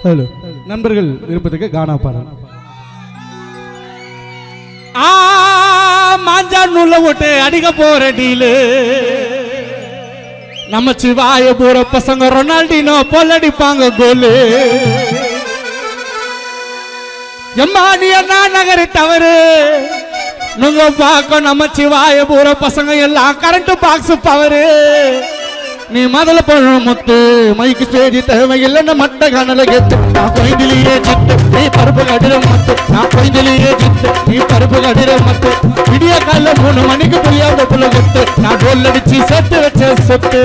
Hello நண்பர்கள் விருப்பத்துக்கு கானா பாடல். மாஞ்சா நூல ஓட்டு அடிக்க போற டீலு நம்ம சிவாய போற பசங்க ரொனால்டினோ போல் அடிப்பாங்க கோலு. எம்மா நீ என்ன நகரு தவறு நீங்க பார்க்க நம்ம சிவாய போற பசங்க எல்லாம் கரண்ட் பாக்ஸ் பவரு. நீ முதல்ல போன முத்து மைக்கு ஸ்டேஜி தேவையில்லை மட்ட கணல கெத்து நான் கொய்திலேயே சித்து நீ பருப்பு கடிர மத்து நான் கொய்திலேயே சித்து நீ பருப்பு கடிர மத்து விடிய கால 3 மணிக்கு புரியாத புள்ள கெத்து நான் டோல் அடிச்சு சேர்த்து வச்ச சொத்து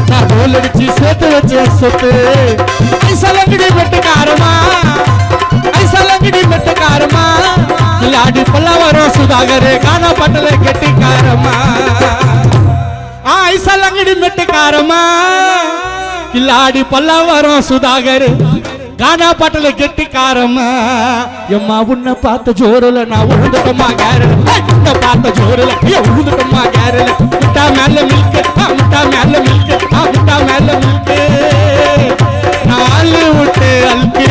நான் டோல் அடிச்சு சேர்த்து வச்ச சொத்து. ஐசலங்கடி மெட்டுக்காரமா ஐசலங்கடி மெட்டுக்காரமா இல்லாடி பல்லவரம் சுதாகரே காணா பட்டல கெட்டிக்காரமா. ஐசலங்கடி மெட்டுக்காரமா கில்லாடி பல்லவரம் சுதாகர் கானா பாட்டல கெட்டிக்காரமா. எம்மா உன்னை பார்த்த ஜோருல நான் உழுந்துட்டோமா கேரள உன்னை பார்த்த ஜோருல உழுந்துட்டோமா கேரள முட்டா மேல மில்க்கு முட்டா மேல மில்க்கு முட்டா மேல மில்க்கு நாலு விட்டு அல்கு.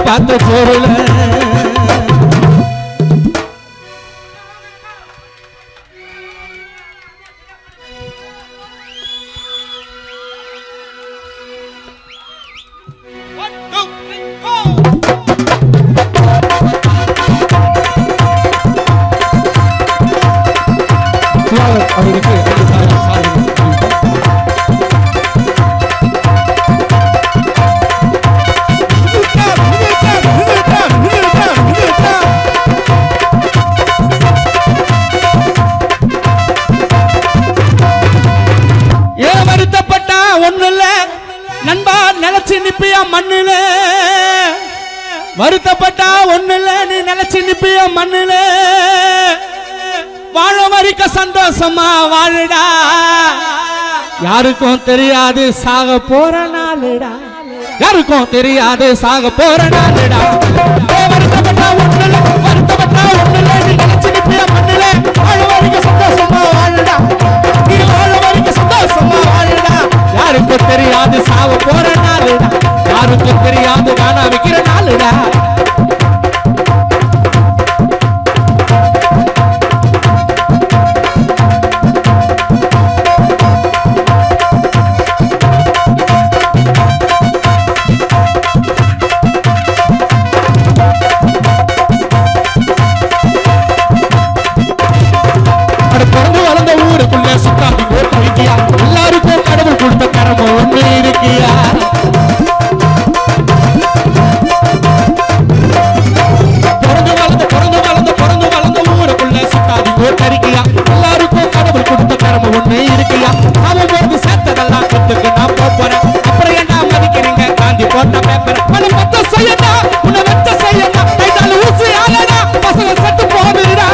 பார்த்த ஜோருல அவருக்கு மண்ணில வருத்தப்பட்டா ஒண்ணுல நீ நினைச்சு நிப்பிய மண்ணில வாழ வரைக்க சந்தோஷமா வாழுடா யாருக்கும் தெரியாது சாக போற நாளுடா யாருக்கும் தெரியாது சாக போற நாளுடா. வருத்தப்பட்டா ஒண்ணுல நீ நினைச்சு நிப்பிய மண்ணில வாழ வரைக்க சந்தோஷமா வாழுடா நீ வாழ வரைக்க சந்தோஷமா வாழுடா யாருக்கும் தெரியாது சாக போற நாளுடா யாருக்கும் தெரியாது காணா வைக்கிற நாளுடா. பிறந்து வளர்ந்த ஊருக்குள்ள சுத்தாதி ஓட்டு வைக்கியா எல்லாருக்கும் கடவுள் கொடுத்த கரம ஒண்ணு இருக்கியா. எல்லாருக்கும் கடவுள் கொடுத்த கடமை ஒண்ணு இருக்கியா அவன் போது சேர்த்ததெல்லாம் கொத்துக்கு நான் போறேன் அப்புறம் என்ன மதிக்கிறீங்க காந்தி போட்ட பேப்பர் உன்னை மொத்த செய்யடா உன்னை வச்ச செய்யடா கைதால ஊசி ஆளடா பசங்க செத்து போகுதுடா.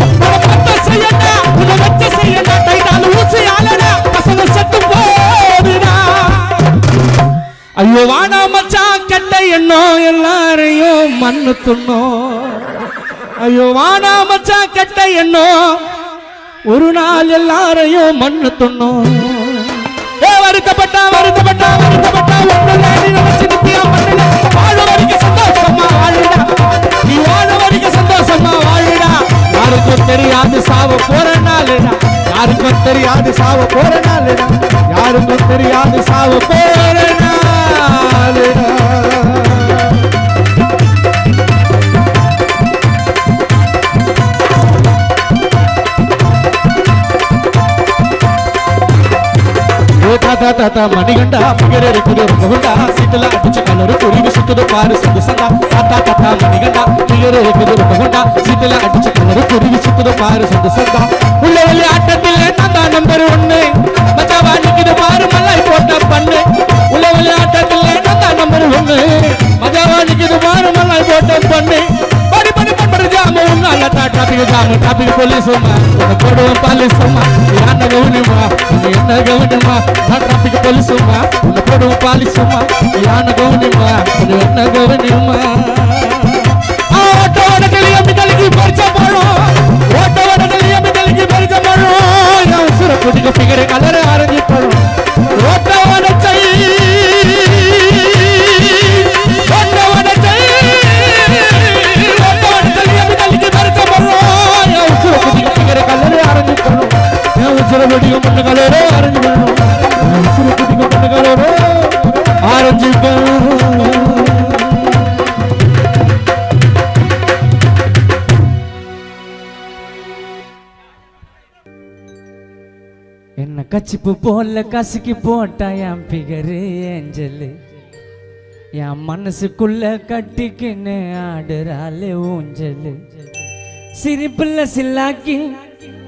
உன்னை மொத்த செய்யடா உன்னை வச்ச செய்யடா கைதால ஊசி ஆளடா பசங்க செத்து போகுதுடா. ஐயோ வானா மச்சான் கெட்ட எண்ணம் எல்லாரையும் மண்ணு துண்ணோம். ஐயோ வானா மச்சான் கெட்ட எண்ணம் ஒரு நாள் எல்லாரையும் மண்ணு துண்ணோம். வருத்தப்பட்டா ஒண்ணுல நீ நினைச்சு நித்தியா மண்ணுல வாழ வரைக்கும் சந்தோஷமா வாழுடா நீ வாழ வரைக்கும் சந்தோஷமா வாழுடா யாருக்கும் தெரியாது சாவ போற நாளுடா யாருக்கும் தெரியாது சாவ போற நாளுடா யாருக்கும் தெரியாது சாவ போற நாளுடா. தாத்தா தாத்தா மணிகண்டா பிகர் இருக்குது ரொம்பகுண்டா சீட்டுல அடிச்சு கலரு குருவி சுத்துது பாரு சுத்து சந்தா தாத்தா தாத்தா மணிகண்டா பிகர் இருக்குது ரொம்பகுண்டா சீட்டுல அடிச்சு கலரு குருவி சுத்துது பாரு சுத்து சந்தா உள்ள விளையாட்டத்தில் நான் நம்பர் 1 மச்சாவா நிக்குது பாரு மல்லாய் போட்ட பண்ணு உள்ள விளையாட்டத்தில் நான் நம்பர் 1 மச்சாவா நிக்குது பாரு மல்லாய் போட்ட பண்ணு படி படி படி ஜாம உன்னால டாபிக் போலீஸுமா போடுவோம் பாலிசுமா என்ன கவனிமா என்ன கவனிமா டாபிக் போலீஸுமா உன்னை போடுவோம் பாலிசுமா என்ன கவனிமா என்ன கவனிமா ஓட்டோட தெளியம் தெளிக்கி பறிச்ச போறோம் ஓட்டோட தெளியம் தெளிக்கி பறிச்ச போறோம் நான் சுர குடிக்க பிகர கலர் ஆரஞ்சு போறோம் ஓட்டோட செய் ஓட்டோட செய் ஓட்டோட தெளியம் தெளிக்கி பறிச்ச போறோம் நான் சுர குடிக்க பிகர கலர் ஆரஞ்சு போறோம் நான் சுர குடிக்க மண்ண கலர் ஆரஞ்சு போறோம் நான் சுர குடிக்க மண்ண கலர் ஆரஞ்சு போறோம் என்ன கச்சிப்பு போல கசக்கி போட்டா என் பிகரு ஏஞ்சலு என் மனசுக்குள்ள கட்டிக்கின்னு ஆடுறாளே ஊஞ்சலு சிரிப்புல சில்லாக்கி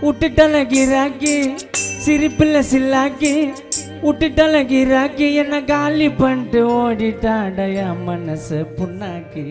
விட்டுட்டல கிராக்கி சிரிப்புல சில்லாக்கி விட்டுட்டல கிராக்கி என்ன காலி பண்ணிட்டு ஓடிட்டாட என் மனசு புண்ணாக்கி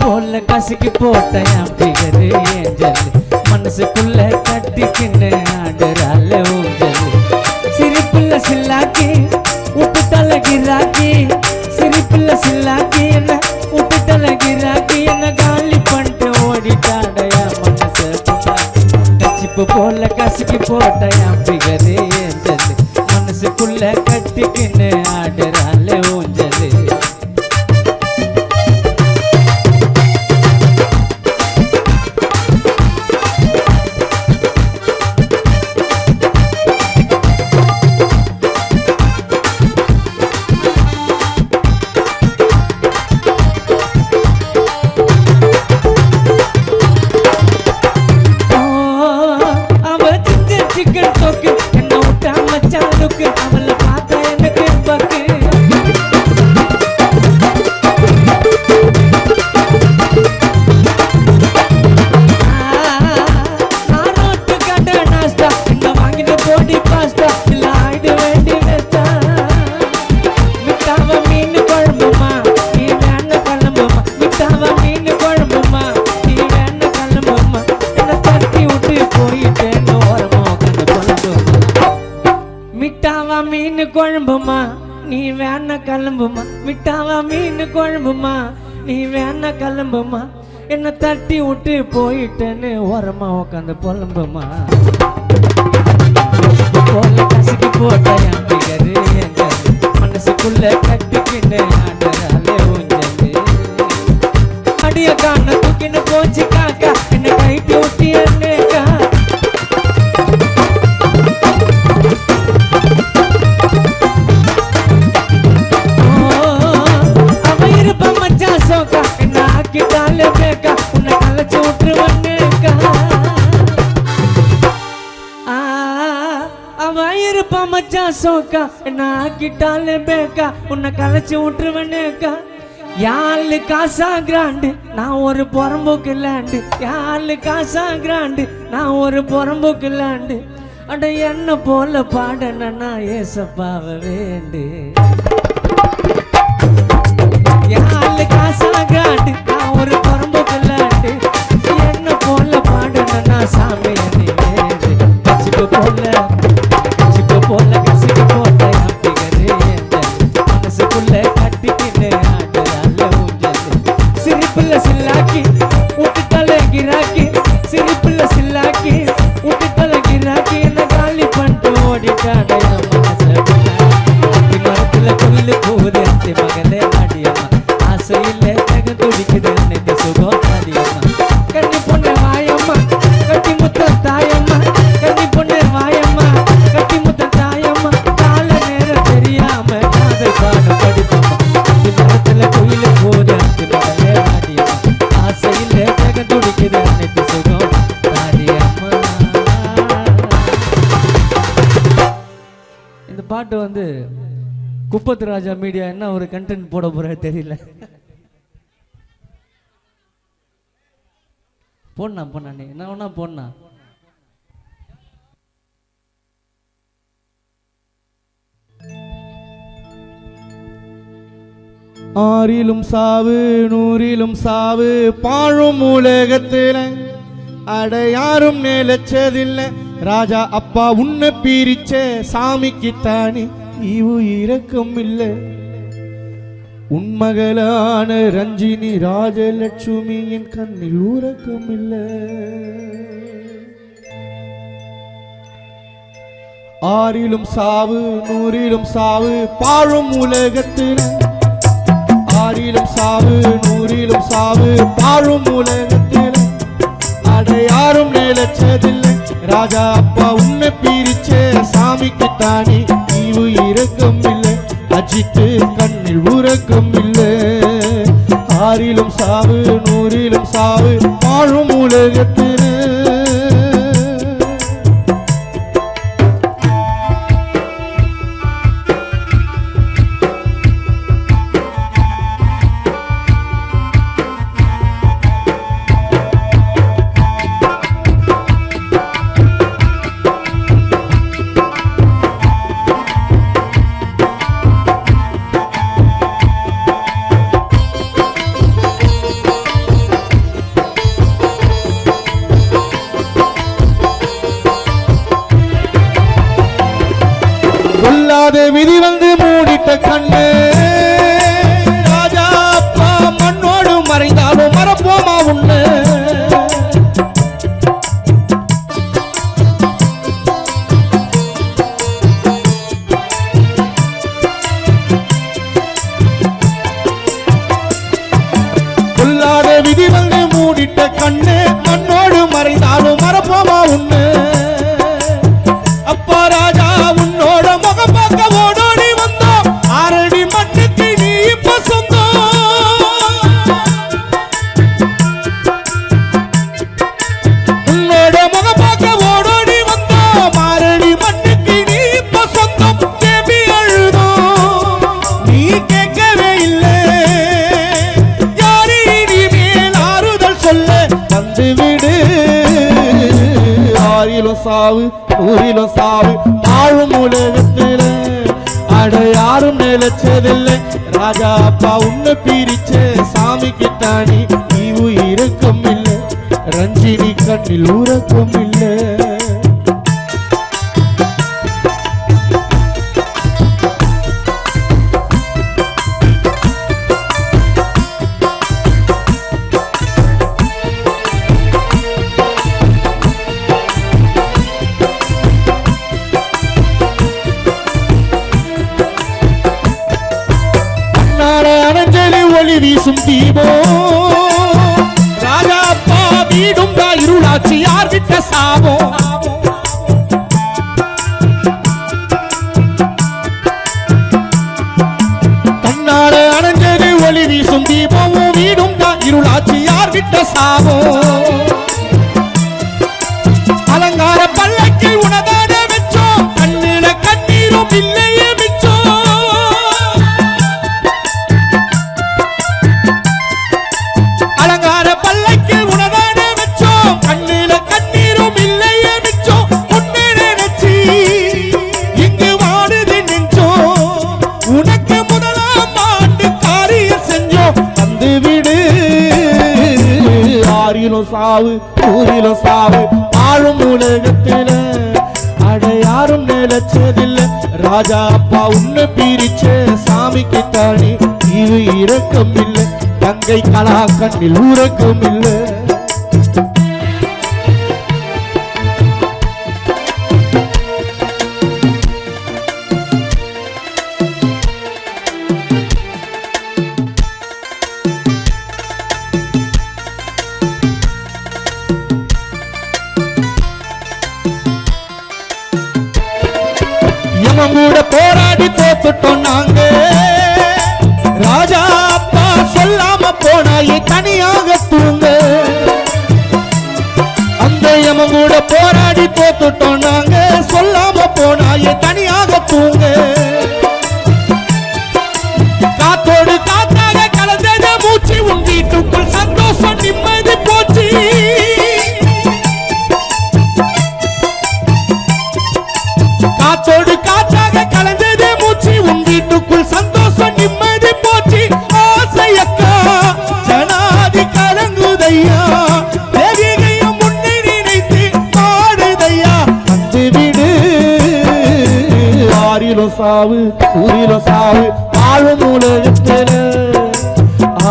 போல கசக்கி போட்ட என் பிகரு ஏஞ்சல் மனசுக்குள்ள கட்டிக்கின்னு ஆடுறால ஊஞ்சல் சிரிப்புல சில்லாக்கி விட்டுட்டல கிராக்கி சிரிப்புல சில்லாக்கி என்ன விட்டுட்டல கிராக்கி என்ன காலி பண்ணிட்டு ஓடிட்டாட என் மனசு கச்சிப்பு போல கசக்கி போட்ட என் பிகரு ஏஞ்சல் மனசுக்குள்ள கட்டிக்கின்னு ஆடுறால ஊஞ்சல் குழம்புமா நீ வேணா கிளம்புமா மிட்டாவா மீன் குழம்புமா நீ வேணா கிளம்புமா என்ன தட்டி விட்டு போயிட்டேன்னு ஓரமா உட்காந்து புலம்புமா போல கசக்கி போட்ட என் பிகரு ஏஞ்சல் மனசுக்குள்ள கட்டிக்கின்னு ஆடுறாலே ஊஞ்சல் அடிய காண தூக்கின்னு போச்சு காக்கா என்ன கைட்டி விட்டு என்னக்கா சோக்கா நான் கிட்டாலே பேக்கா உன்னை கலைச்சு விட்டுருவனேக்கா யாழு காசா கிராண்டு நான் ஒரு புறம்போக்கு லேண்டு யாழு காசா கிராண்டு நான் ஒரு புறம்போக்கு லேண்டு அட என்ன போல பாடனா ஏசப்பாவ வேண்டு யாழு காசா கிராண்டு நான் ஒரு புறம்போக்கு லேண்டு என்ன போல பாடனா சாமி நீ வேண்டு கச்சிப்பு போல கசிக்கு போட்ட என் பிகரு ஏஞ்சல் மனசுக்குள்ள கட்டிக்கின்னு ஆடுறால ஊஞ்சல் சிரிப்புல சில்லாக்கி விட்டுட்டல கிராக்கி சிரிப்புல சில்லாக்கி விட்டுட்டல கிராக்கி என்ன காலி பண்ணிட்டு ஓடிட்டாட என் மனசு மரத்துல கொல்லு போகுது துடிக்குது அன்னைக்கு சுகம் தாரியம்மா கண்ணி பொண்ணு வாயம்மா கட்டி முத்த தாயம்மா கண்ணி பொண்ணு வாயம்மா கட்டி முத்த தாயம்மா கால நேரம் தெரியாம காதல் பாடம் படிப்போம்மா அஞ்சு மரத்துல கோயில போது அஞ்சு மரமே ஆடியம்மா ஆசையில் ஜெக துடிக்குது அன்னைக்கு சுகம் தாரியம்மா. இந்த பாட்டு வந்து குப்பத்து ராஜா மீடியா என்ன ஒரு கண்டென்ட் போட போற தெரியல. போடனா நீ என்ன வேணா போடனா. ஆறிலும் சாவு நூறிலும் சாவு பாழும் உலகத்தில் அடையாரும் நிலச்சதில்லை ராஜா அப்பா உன்னை பிரிச்ச சாமிக்கு தானே ஈவு இரக்கம் இல்லை உன்மகளான ரஞ்சினி ராஜலட்சுமியின் கண்ணில் உறக்கம் இல்லை ஆறிலும் சாவு நூறிலும் சாவு பாழும் உலகத்தில் ஆறிலும் சாவு நூறிலும் சாவு பாழும் உலகத்தில் அடையாரும் நிலச்சதில்லை ராஜா அப்பா உன்னை பிரிச்ச சாமிக்கு தானே ஈவு இரக்கம் இல்லை அஜித்து கண்ணில் உறக்கம் இல்லை ஆறிலும் சாவு நூறிலும் சாவு வாழும் உலகத்தில் விதி வந்து மூடிட்ட கண்ணு ராஜா அப்பா மண்ணோடு மறைந்தாலும் மறப்போமா உண்ணு கொல்லாத விதி வந்து மூடிட்ட கண்ணு மண்ணோடு மறைந்தாலும் மறப்போமா உண்ணு அப்பா ராஜா உன்னோட முகம் பார்க்க ஓடோடி வந்தோம் ஆரடி மண்ணுக்கு நீ இப்ப சொந்தம் உன்னோட முகம் பார்க்க ஓடோடி வந்தோம் ஆரடி மண்ணுக்கு நீ இப்ப சொந்தம் தேம்பி அழுதோம் நீ கேட்கவே இல்லை யாரு இனிமேல் ஆறுதல் சொல்ல வந்து விடு ஆறிலும் சாவு நூறிலும் சாவு வாழும் உலகத்தில் அடையாரும் நிலச்சதில்லை ராஜா அப்பா உன்னை பிரிச்ச சாமிக்கு தானே ஈவு இரக்கம் இல்லை ரஞ்சினி கண்ணில் உறக்கம் இல்லை ஒளி வீசும் தீபோ ராஜா அப்பா வீடும் இருளாச்சி யார் விட்ட சாபோ கண்ணாட அணைஞ்சது ஒளி வீசும் தீபமும் வீடும் இருளாச்சி யார் விட்ட சாபோ அலங்கார பல்லக்கில் உனதான வச்சோம் கண்ணில கண்ணீரும் இல்லையே மிச்சம் அலங்கார பல்லக்கில் உனதான வச்சோம் கண்ணில கண்ணீரும் இல்லையே மிச்சம் உன்னை நினைச்சி இங்கு வாடுது நெஞ்சோம் உனக்கு முதலாம் ஆண்டு காரியம் செஞ்சோம் வந்து விடு ஆறிலும் சாவு நூறிலும் சாவு வாழும் உலகத்தில் அடையாரும் நிலச்சதில்லை ராஜா அப்பா உன்னை பிரிச்ச சாமிக்கு தானே இது இரக்கம் இல்லை தங்கை கலா கண்ணில் உறக்கம் இல்லை எவன் கூட போராடி தோத்துட்டோம் நாங்க ராஜா அப்பா சொல்லாம போனாயே தனியாக தூங்க அந்த எவன் கூட போராடி தோத்துட்டோம் நாங்க சொல்லாம போனாயே தனியாக தூங்க காத்தோடு காத்தாக கலந்தத மூச்சு உன் வீட்டுக்குள் சந்தோஷம் நிம்மதி போச்சு காத்தோடு காத்தாக கலந்தத மூச்சு உன் வீட்டுக்குள் சந்தோஷம் நிம்மதி போச்சு ஆசையக்கா ஜனாதி கலங்குதையா தேவிகையும் முன்னே நினைத்து பாடுதையா வந்து விடு ஆறிலோ சாவு ஊரிலோ சாவு வாழும் உலகத்தில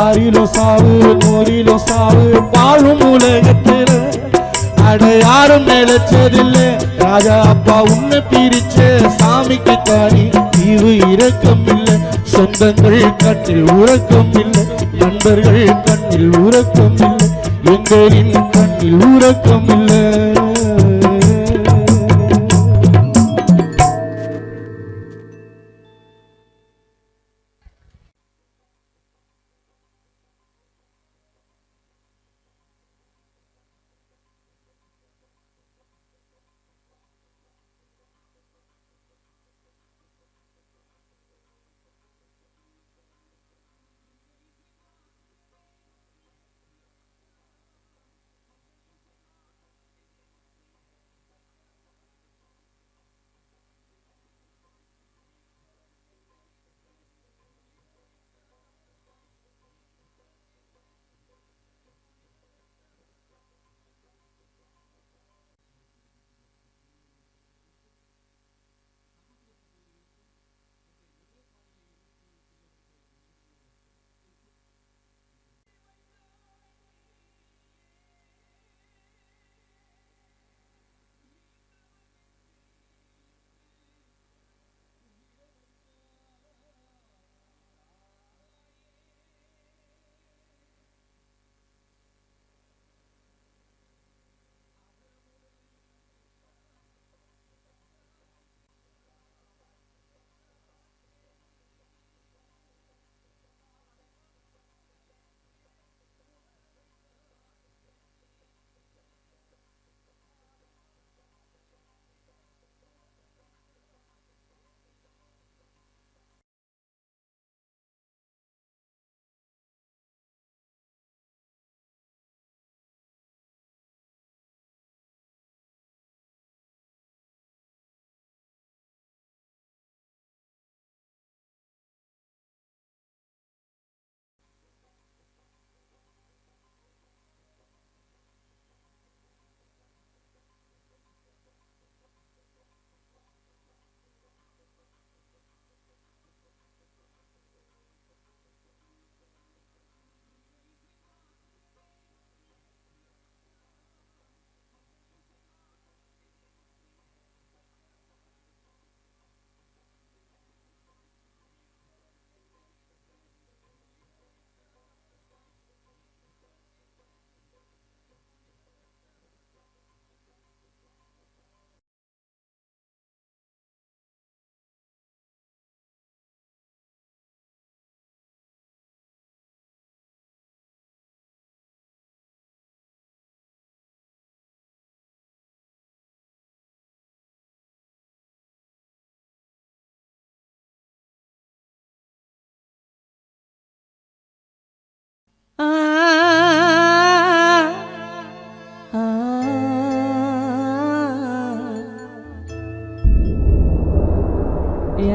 ஆறிலோ சாவு நூறிலோ சாவு வாழும் உலகத்தில அட யாரும் நினைச்சதில்லை ராஜா அப்பா உன்னை பிரிச்ச சாமிக்கு தானி ஈவு இரக்கம் இல்லை சொந்தங்கள் கண்ணில் உறக்கம் இல்லை நண்பர்கள் கண்ணில் உறக்கம் இல்லை எங்களின் கண்ணில் உறக்கம் இல்லை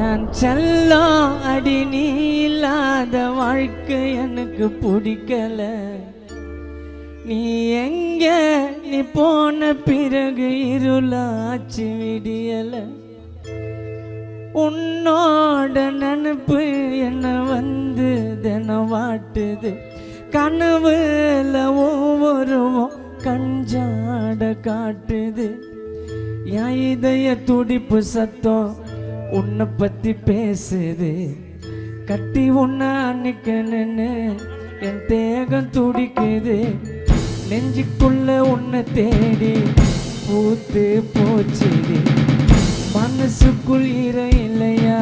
என் செல்லம் அடி நீ இல்லாத வாழ்க்கை எனக்கு பிடிக்கல. நீ எங்க நீ போன பிறகு இருளாச்சு விடியல. உன்னோட நினைப்பு என்ன வந்து தினம் வாட்டுது. கனவுல ஒவ்வொருவும் கஞ்சாட காட்டுது. என் இதய துடிப்பு சத்தம் உன்னை பத்தி பேசுது. கட்டி உன்னை அன்னைக்கணுன்னு என் தேகம் துடிக்குது. நெஞ்சுக்குள்ள உன்னை தேடி பூத்து போச்சுது. மனசுக்குள் ஈர இல்லையா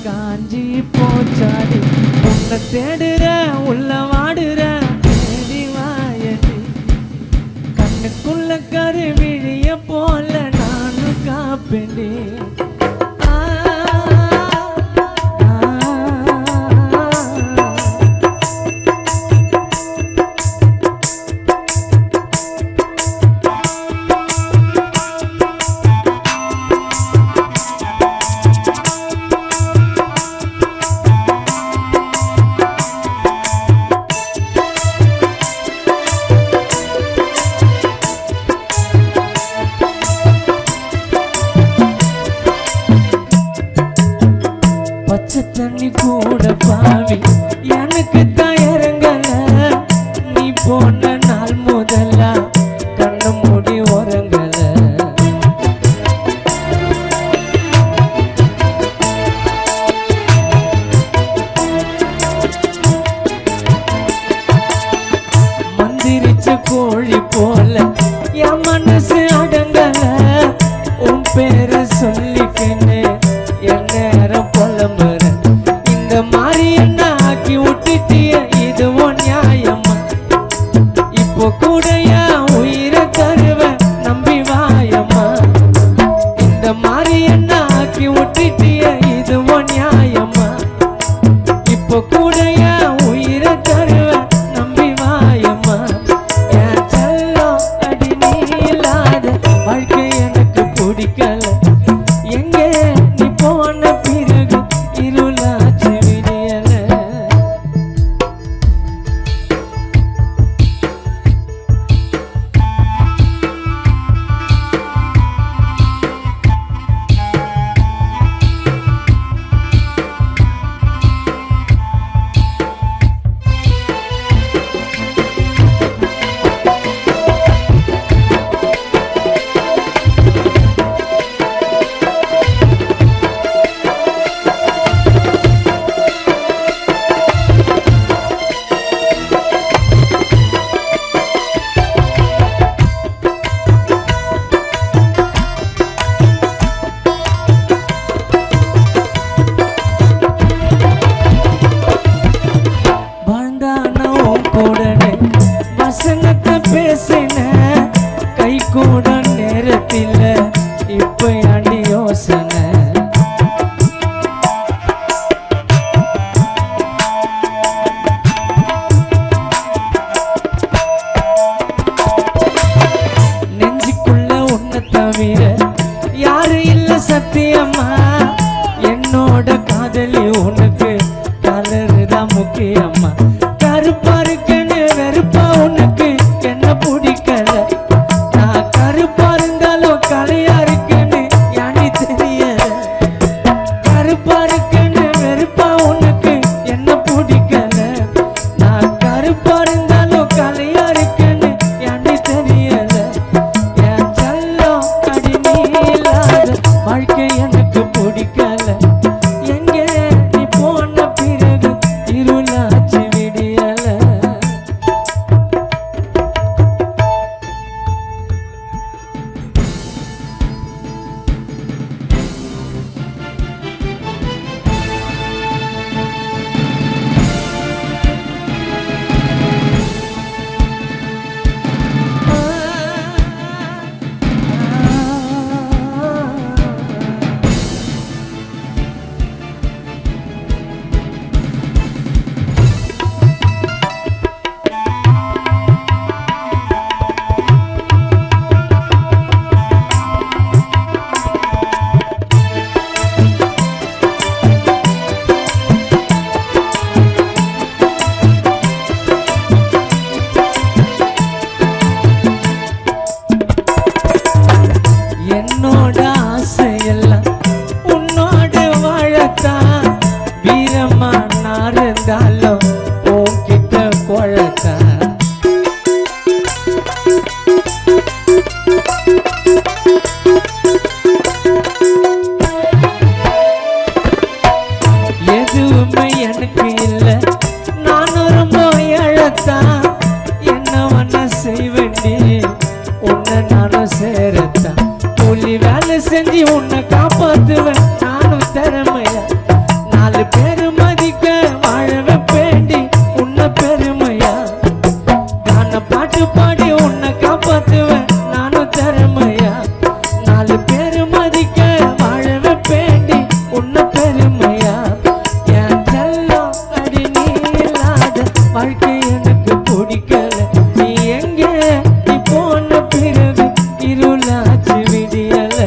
காஞ்சி போச்சாடி உன்னை தேடுற உள்ள வாடுற தேடி வாயடி கண்ணுக்குள்ள கருவிழிய போல நானும் காப்பேண்டி தண்ணி கூட பாவி எனக்கு தயரங்கல நீ போன நாள் முதல்ல கண்ணு மூடி உறங்கல மந்திரிச்ச கோழி போல என் மனசு அடங்கல உன் பேரை சொல்லிக்கின்னு என் நேரம் புலம்புற மாறி என்ன ஆக்கி விட்டுட்டிய இதுவோ நியாயம்மா இப்போ கூட உயிரை தருவ நம்பி வாயம்மா இந்த மாறி என்ன ஆக்கி விட்டுட்டிய இதுவோ நியாயம்மா இப்போ கூட உயிரை தருவ நம்பி வாயம்மா என் செல்லம் அடி நீ இல்லாத வாழ்க்கை எனக்கு பிடிக்கல எங்க நீ போன பிறகு இருளாச்சு வசனத்தை பேசின கை கூட நேரத்தில் இப்ப அடி யோசனை நெஞ்சுக்குள்ள உன்னை தவிர யாரு இல்ல சத்தியம்மா என்னோட காதலி உனக்கு கலருதான் முக்கியம்மா கருப்பா இருக்குன்னு வெறுப்பா உனக்கு என்ன பிடிக்கல நான் கருப்பா இருந்தாலும் கலையா இருக்குன்னு யானி தெரியல கருப்பா இருக்குன்னு வெறுப்பா உனக்கு என்ன பிடிக்கல நான் கருப்பா இருந்தாலும் கலையா இருக்குன்னு யானி தெரியல என் செல்லம் அடி நீ இல்லாத வாழ்க்கை எனக்கு பிடிக்கல எங்க நீ போன பிறகு இருளாச்சு செஞ்சு உன்னை காப்ப பாட்டு பாடி உன்னை காப்பாத்துவேன் நானும் திறமையா 4 பேரு மதிக்க வாழ பேண்டி உன்னை பெருமையா என் செல்லம் அடி நீ இல்லாத வாழ்க்கை எனக்கு பிடிக்கல நீ எங்க நீ போன பிறகு இருளாச்சு விடியல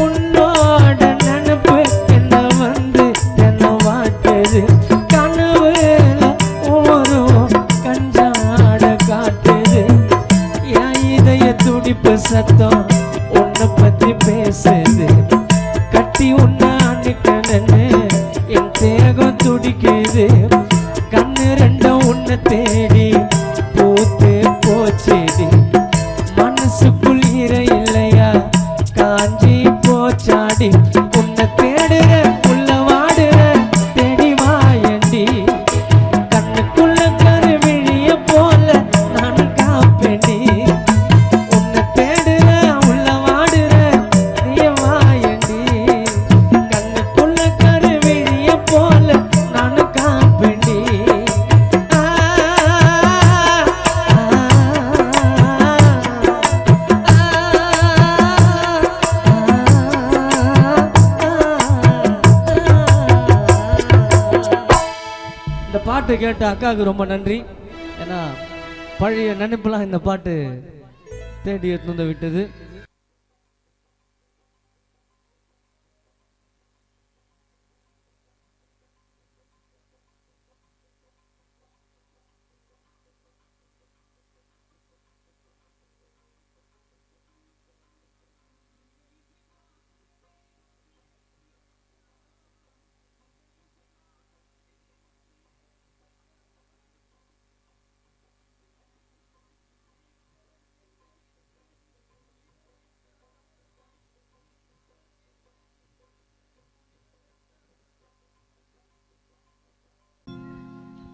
உன்னோட நினைப்பு என்ன வந்து என்ன வாட்டுது கனவுல ஒவ்வொரு கஞ்சாட காட்டுது என் இதய துடிப்பு சத்தம் உன்னை பத்தி பேசுது கட்டி உன்னை அணுக்கணுன்னு என் தேகம் துடிக்குது கண்ணு ரெண்டும் உன்னை தேடி பூத்து போச்சேடி மனசுக்குள் ஈர இல்லையா காஞ்சி போச்சாடி உன்னை தேடுற உள்ள வாடுற தேடி வாயண்டி கண்ணுக்குள்ள கருவிழிய போல நான் காப்பேண்டி உன்னை தேடுற உள்ள வாடுற நீ வாயண்டி கண்ணுக்குள்ள கருவிழிய போல நான் காப்பேண்டி இந்த பாட்டு கேட்ட அக்காவுக்கு ரொம்ப நன்றி ஏன்னா பழைய நினைப்பெல்லாம் இந்த பாட்டு தேடி எடுத்து வந்து விட்டது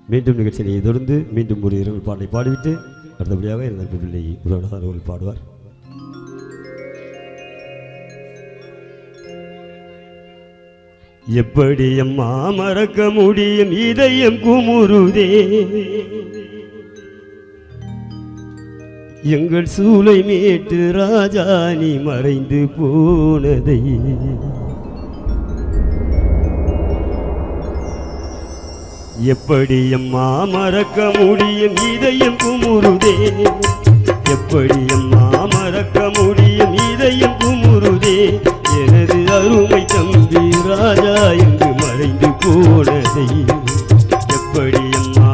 மீண்டும் நிகழ்ச்சியை தொடர்ந்து மீண்டும் ஒரு இரவு பாடலை பாடிவிட்டு அடுத்தபடியாக எனது பிள்ளை உறவினர் பாடுவார். எப்படி அம்மா மறக்க முடியும் இதயம் குமுறுதே எங்கள் சூளை மேட்டு ராஜானி மறைந்து போனதை எப்படி அம்மா மறக்க முடியும் இதயம் குமுறுதே எப்படி அம்மா மறக்க முடியும் இதயம் குமுறுதே எனது அருமை தம்பி ராஜா என்று மறைந்து போனதை எப்படி அம்மா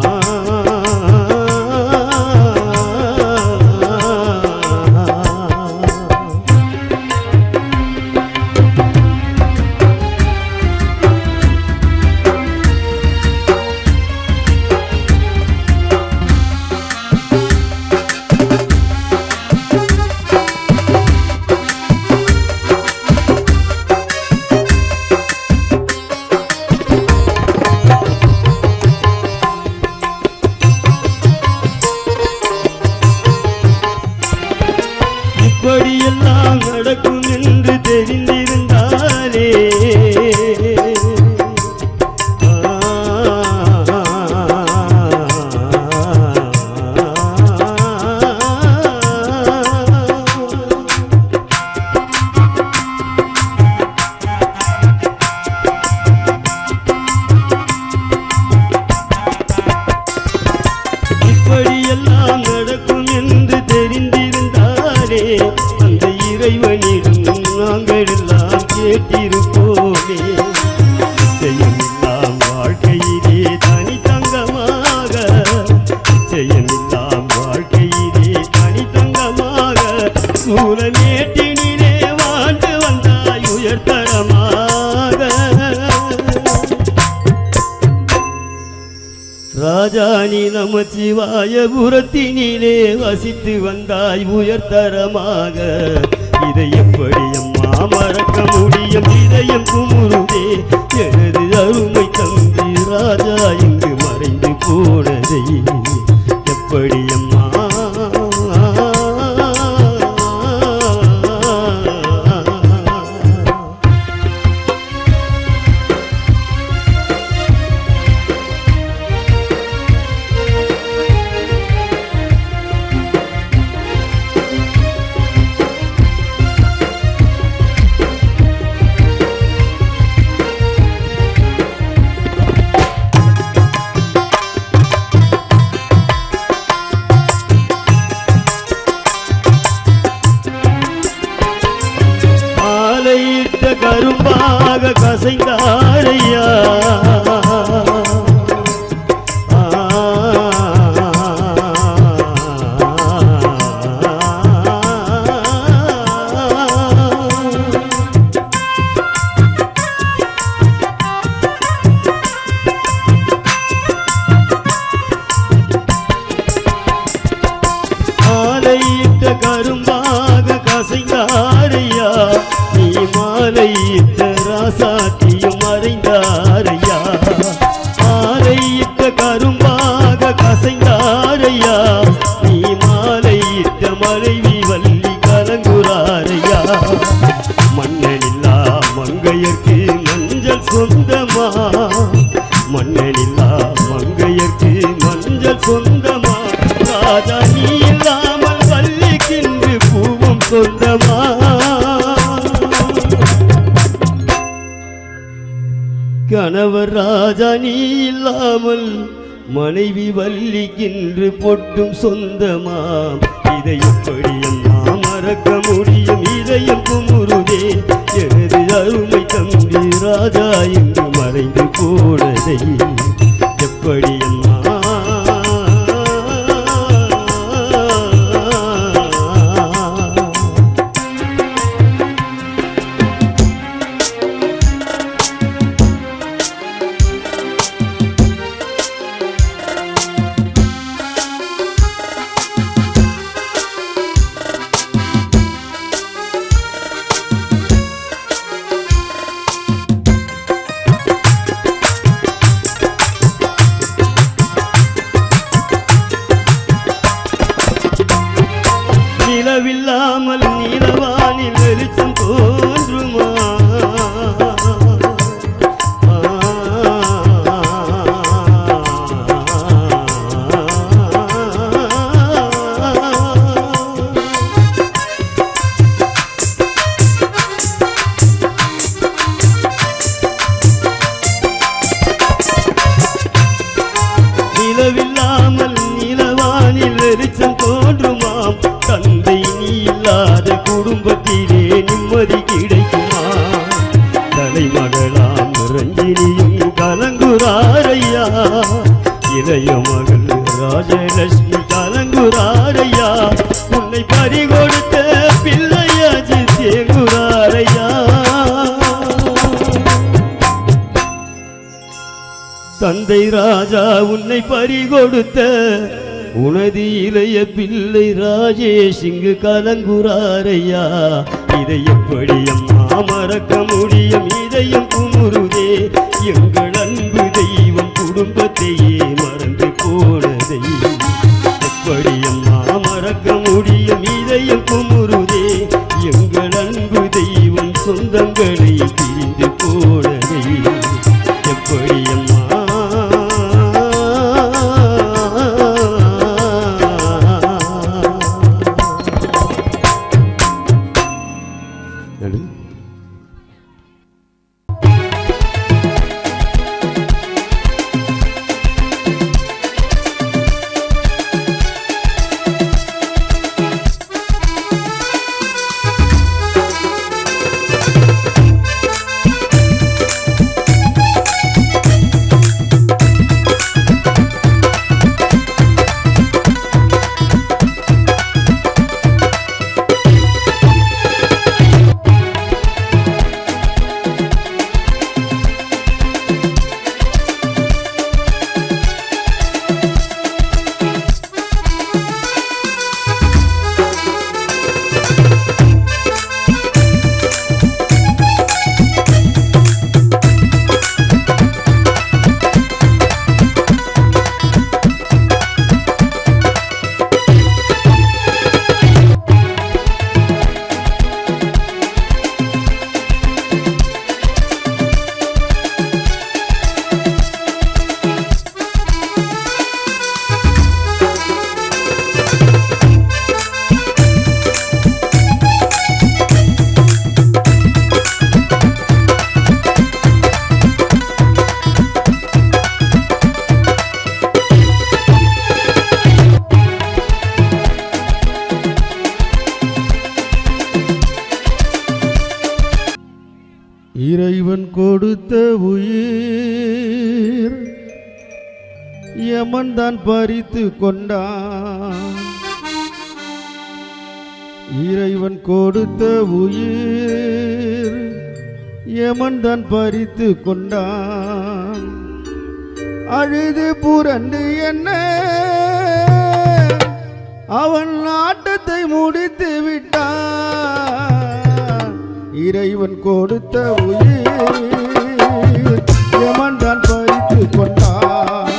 இப்படியெல்லாம் நடக்கும் என்று தெரிந்திருந்தாலே இப்படியெல்லாம் நடக்கும் என்று தெரிந்திருந்தாலே அந்த இறைவனிடம் நாங்கள் எல்லாம் கேட்டிருப்போமே நிச்சயமில்லாம் வாழ்க்கையிலே தனித்தங்கமாக நிச்சயமில்லாம் வாழ்க்கையிலே தனித்தங்கமாக சூழலேட்டினிலே வாழ்ந்து வந்தாய் உயர்தரமாக ராஜானி நமச்சிவாயபுரத்தினிலே வசித்து வந்தாய் உயர்தரமாக இதை எப்படி அம்மா மறக்க முடியும் இதயம் குமுறுதே எனது அருமை தம்பி ராஜா இங்கு மறைந்து போனதை எப்படி அம்மா மனைவி வள்ளி கலங்குறாரையா மன்னனில்லா மங்கையர்க்கு மஞ்சள் சொந்தமா மன்னனில்லா மங்கையர்க்கு மஞ்சள் சொந்தமா ராஜா நீ இல்லாமல் வள்ளிக்கின்று பூவும் சொந்தமா கணவர் ராஜா நீ இல்லாமல் மனைவி வள்ளிக்கின்று பொட்டும் சொந்தமா இதை எப்படி நாம் மறக்க முடியும் இதயம் குமுறுதே எனது அருமை தம்பி ராஜா என்று மறைந்து போனதை எப்படி நிலவில்லாமல் நீலவானில் வெளிச்சம் தோன்றுமா நிலவில்லாமல் நீலவானில் வெளிச்சம் தோன்றுமாம் தந்தை நீ இல்லாத குடும்பத்திலே நிம்மதி கிடைக்குமா தலைமகளாம் ரஞ்சினியும் கலங்குறாரையா இளைய மகள் ராஜலட்சுமி கலங்குறாரையா உன்னை பறிகொடுத்த பிள்ளையாஜி தேங்குறாரையா தந்தை ராஜா உன்னை பறிகொடுத்த உனது இளைய பிள்ளை ராஜேஷ் இங்கு கலங்குறாரையா இதை எப்படி அம்மா மறக்க முடியும் இதயம் குமுறுதே எங்கள் அன்பு தெய்வம் குடும்பத்தையே மறந்து போனதை எப்படி அம்மா மறக்க முடியும் இதயம் குமுறுதே எங்கள் அன்பு தெய்வம் சொந்தங்களை பிரிந்து போனதை எப்படி அம்மா இறைவன் கொடுத்த உயிர் யமன் தான் பறித்து கொண்டான். இறைவன் கொடுத்த உயிர் யமன் தான் பறித்து கொண்டான். அழுது புரண்டு என்ன அவன் ஆட்டத்தை முடித்து விட்டான். இறைவன் கொடுத்த உயிர் யமன் தான் பறித்து கொண்டான்.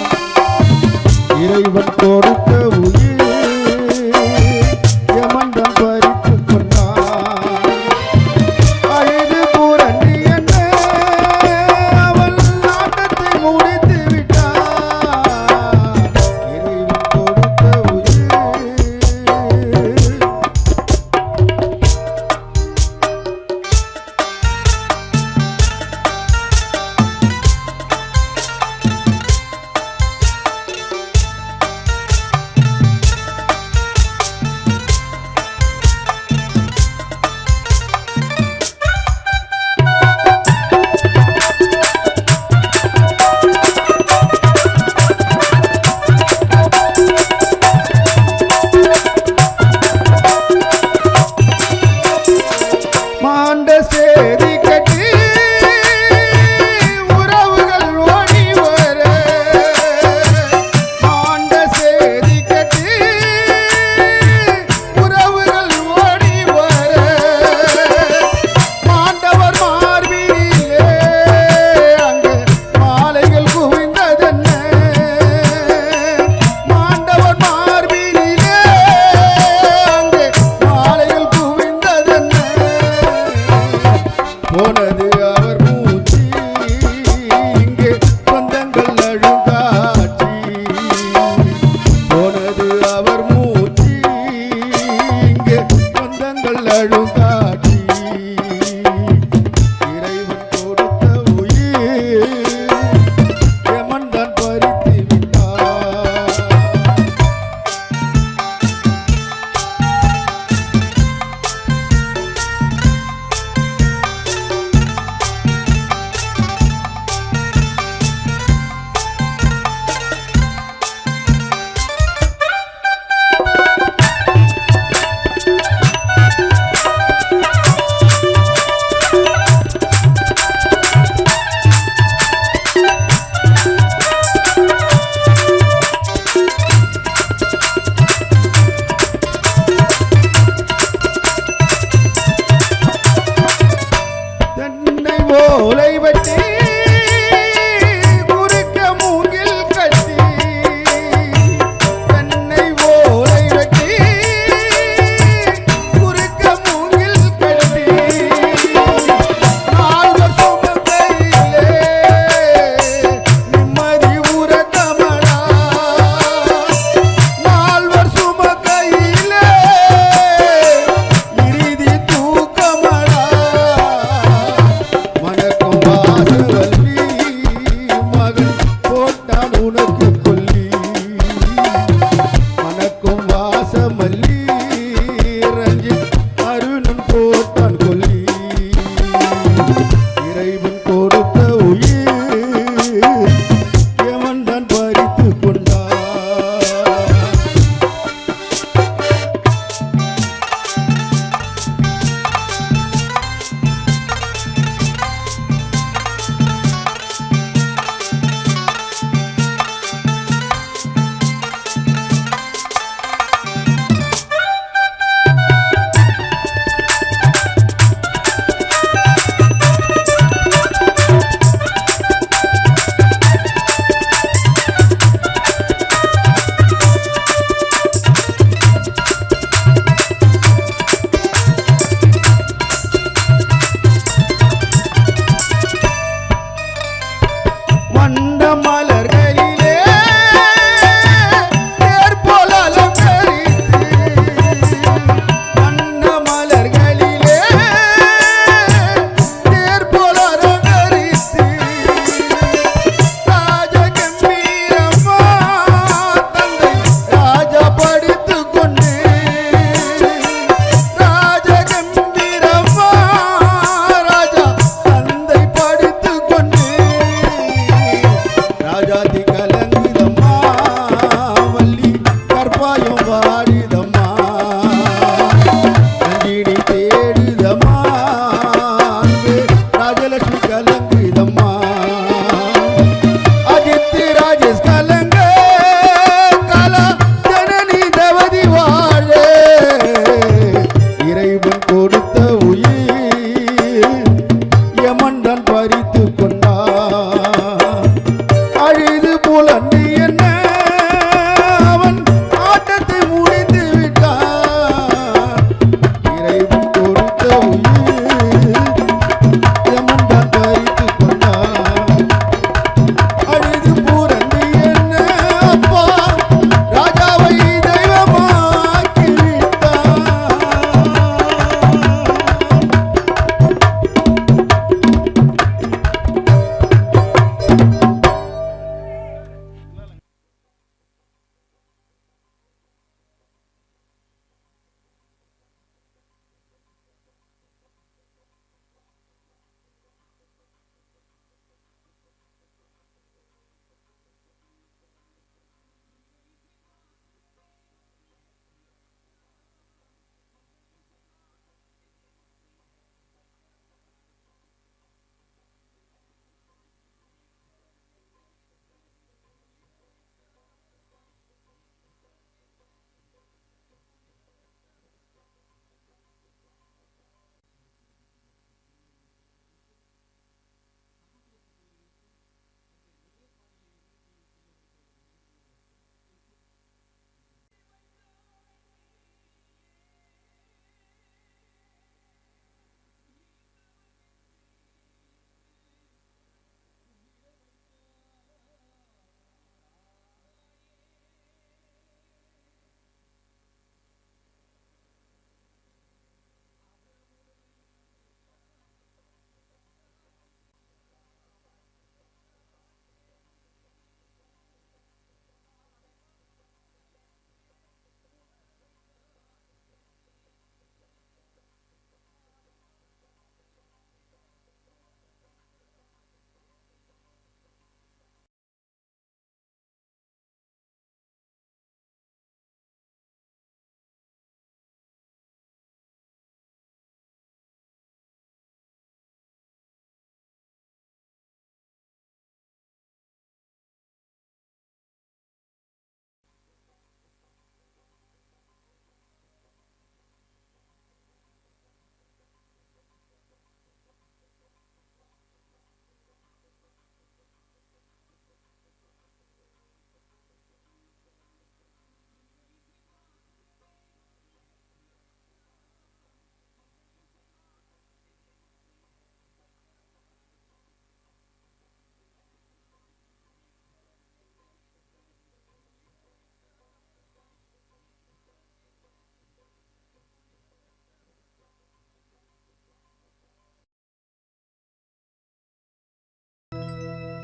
இறைவன் கொடுத்த உயிர் யமன் வாழழும் காட்சி இறைவன் கொடுத்த உயிர் யமன் தான் பறித்து விட்டான்.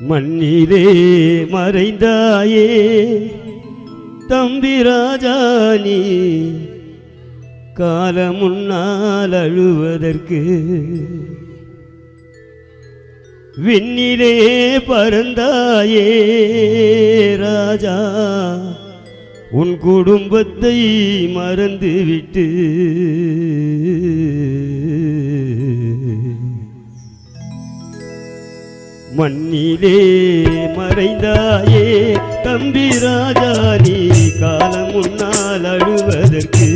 மண்ணிலே மறைந்தாயே தம்பி ராஜானி காலம் முன்னால் அழுவதற்கு விண்ணிலே பறந்தாயே ராஜா உன் குடும்பத்தை மறந்துவிட்டு மண்ணிலே மறைந்தாயே தம்பி ராஜானி காலம் முன்னால் அழுவதற்கு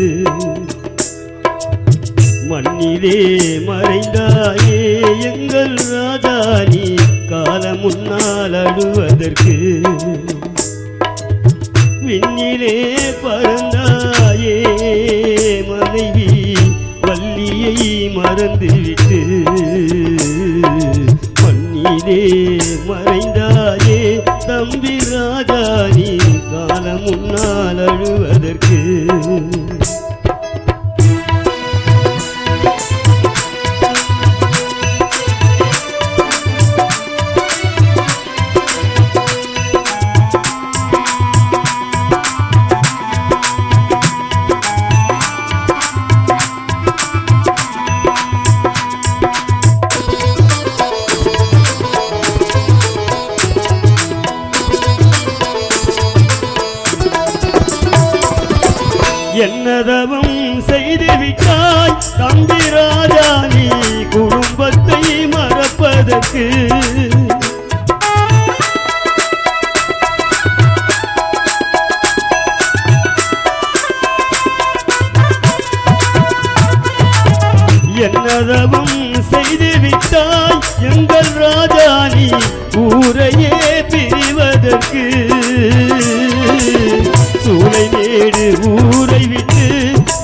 மண்ணிலே மறைந்தாயே எங்கள் ராஜானி காலம் முன்னால் அழுவதற்கு விண்ணிலே பறந்தாயே மனைவி வள்ளியை மறந்துவிட்டு மண்ணிலே மறைந்தாயே தம்பி ராஜானி காலம் முன்னால் அழுவதற்கு என்னதவம் செய்து விட்டாய் தம்பி ராஜானி குடும்பத்தை மறப்பதற்கு என்னதவம் செய்து விட்டாய் எங்கள் ராஜானி ஊரையே பிரிவதற்கு சூளைமேடு ஊரை விட்டு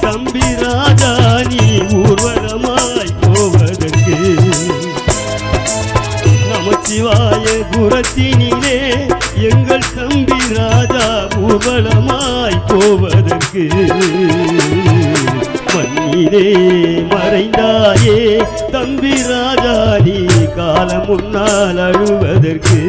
தம்பி ராஜானி ஊர்வலமாய் போவதற்கு நமச்சிவாய குரத்தினிலே எங்கள் தம்பி ராஜா ஊர்வலமாய் போவதற்கு மண்ணிலே மறைந்தாயே தம்பி ராஜானி காலம் முன்னால் அழுவதற்கு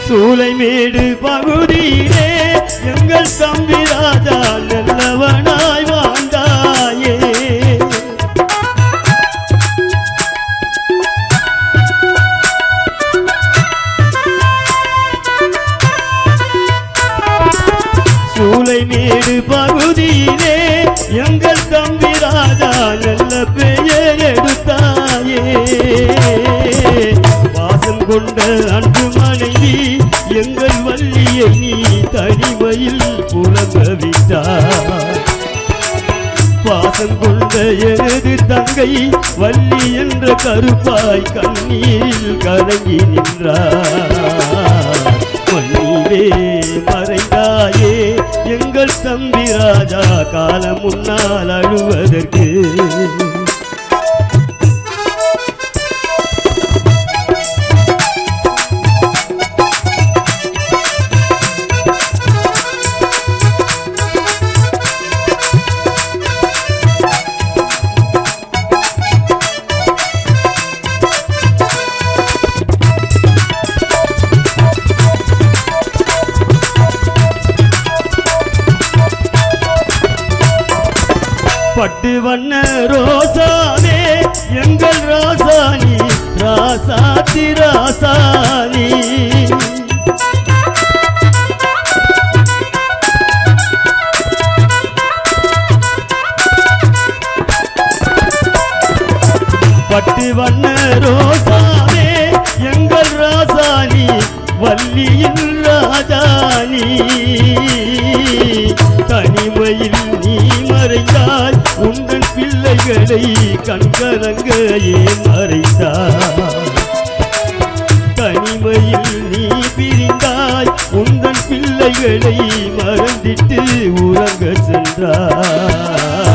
சூளைமேடு பகுதியிலே எங்கள் தம்பி ராஜா நல்லவனாய் வாழ்ந்தாயே சூளைமேடு பகுதியிலே எங்கள் தம்பி ராஜா நல்ல பெயர் எடுத்தாயே பாசம் கொண்ட அன்பு மனைவி எங்கள் வள்ளியை நீ தனிமையில் புலம்ப விட்டாய் பாசம் கொண்ட எனது தங்கை வள்ளி என்ற கருப்பாய் கண்ணீரில் கலங்கி நின்றார் மண்ணிலே மறைந்தாயே எங்கள் தம்பி ராஜா காலம் முன்னால் அழுவதற்கு பட்டு வண்ண ரோசானே எங்கள் ராசானி ராசாத்தி ராசானி பட்டு வண்ண ரோசானே எங்கள் ராசானி வள்ளியின் ராஜானி தனிமையில் நீ மறைந்தாய் உங்கள் பிள்ளைகளை கண்கலங்க ஏன் மறைந்தாய் தனிமையில் நீ பிரிந்தாய் பிள்ளைகளை மறந்திட்டு உறங்க சென்றார்.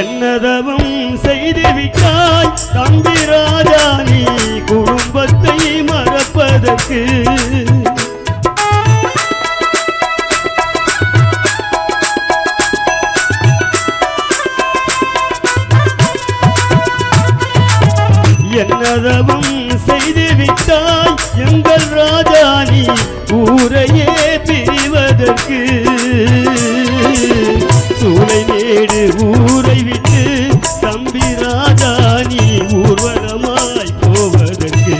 என்னதவம் செய்து விட்டாய் தம்பி ராஜா நீ குடும்பத்தை மறப்பதற்கு. என்னதவம் செய்து விட்டாய் எங்கள் ராஜா நீ ஊரையே பிரிவதற்கு. சூளைமேடு ஊரை விட்டு தம்பி ராஜா நீ ஊர்வலமாய் போவதற்கு.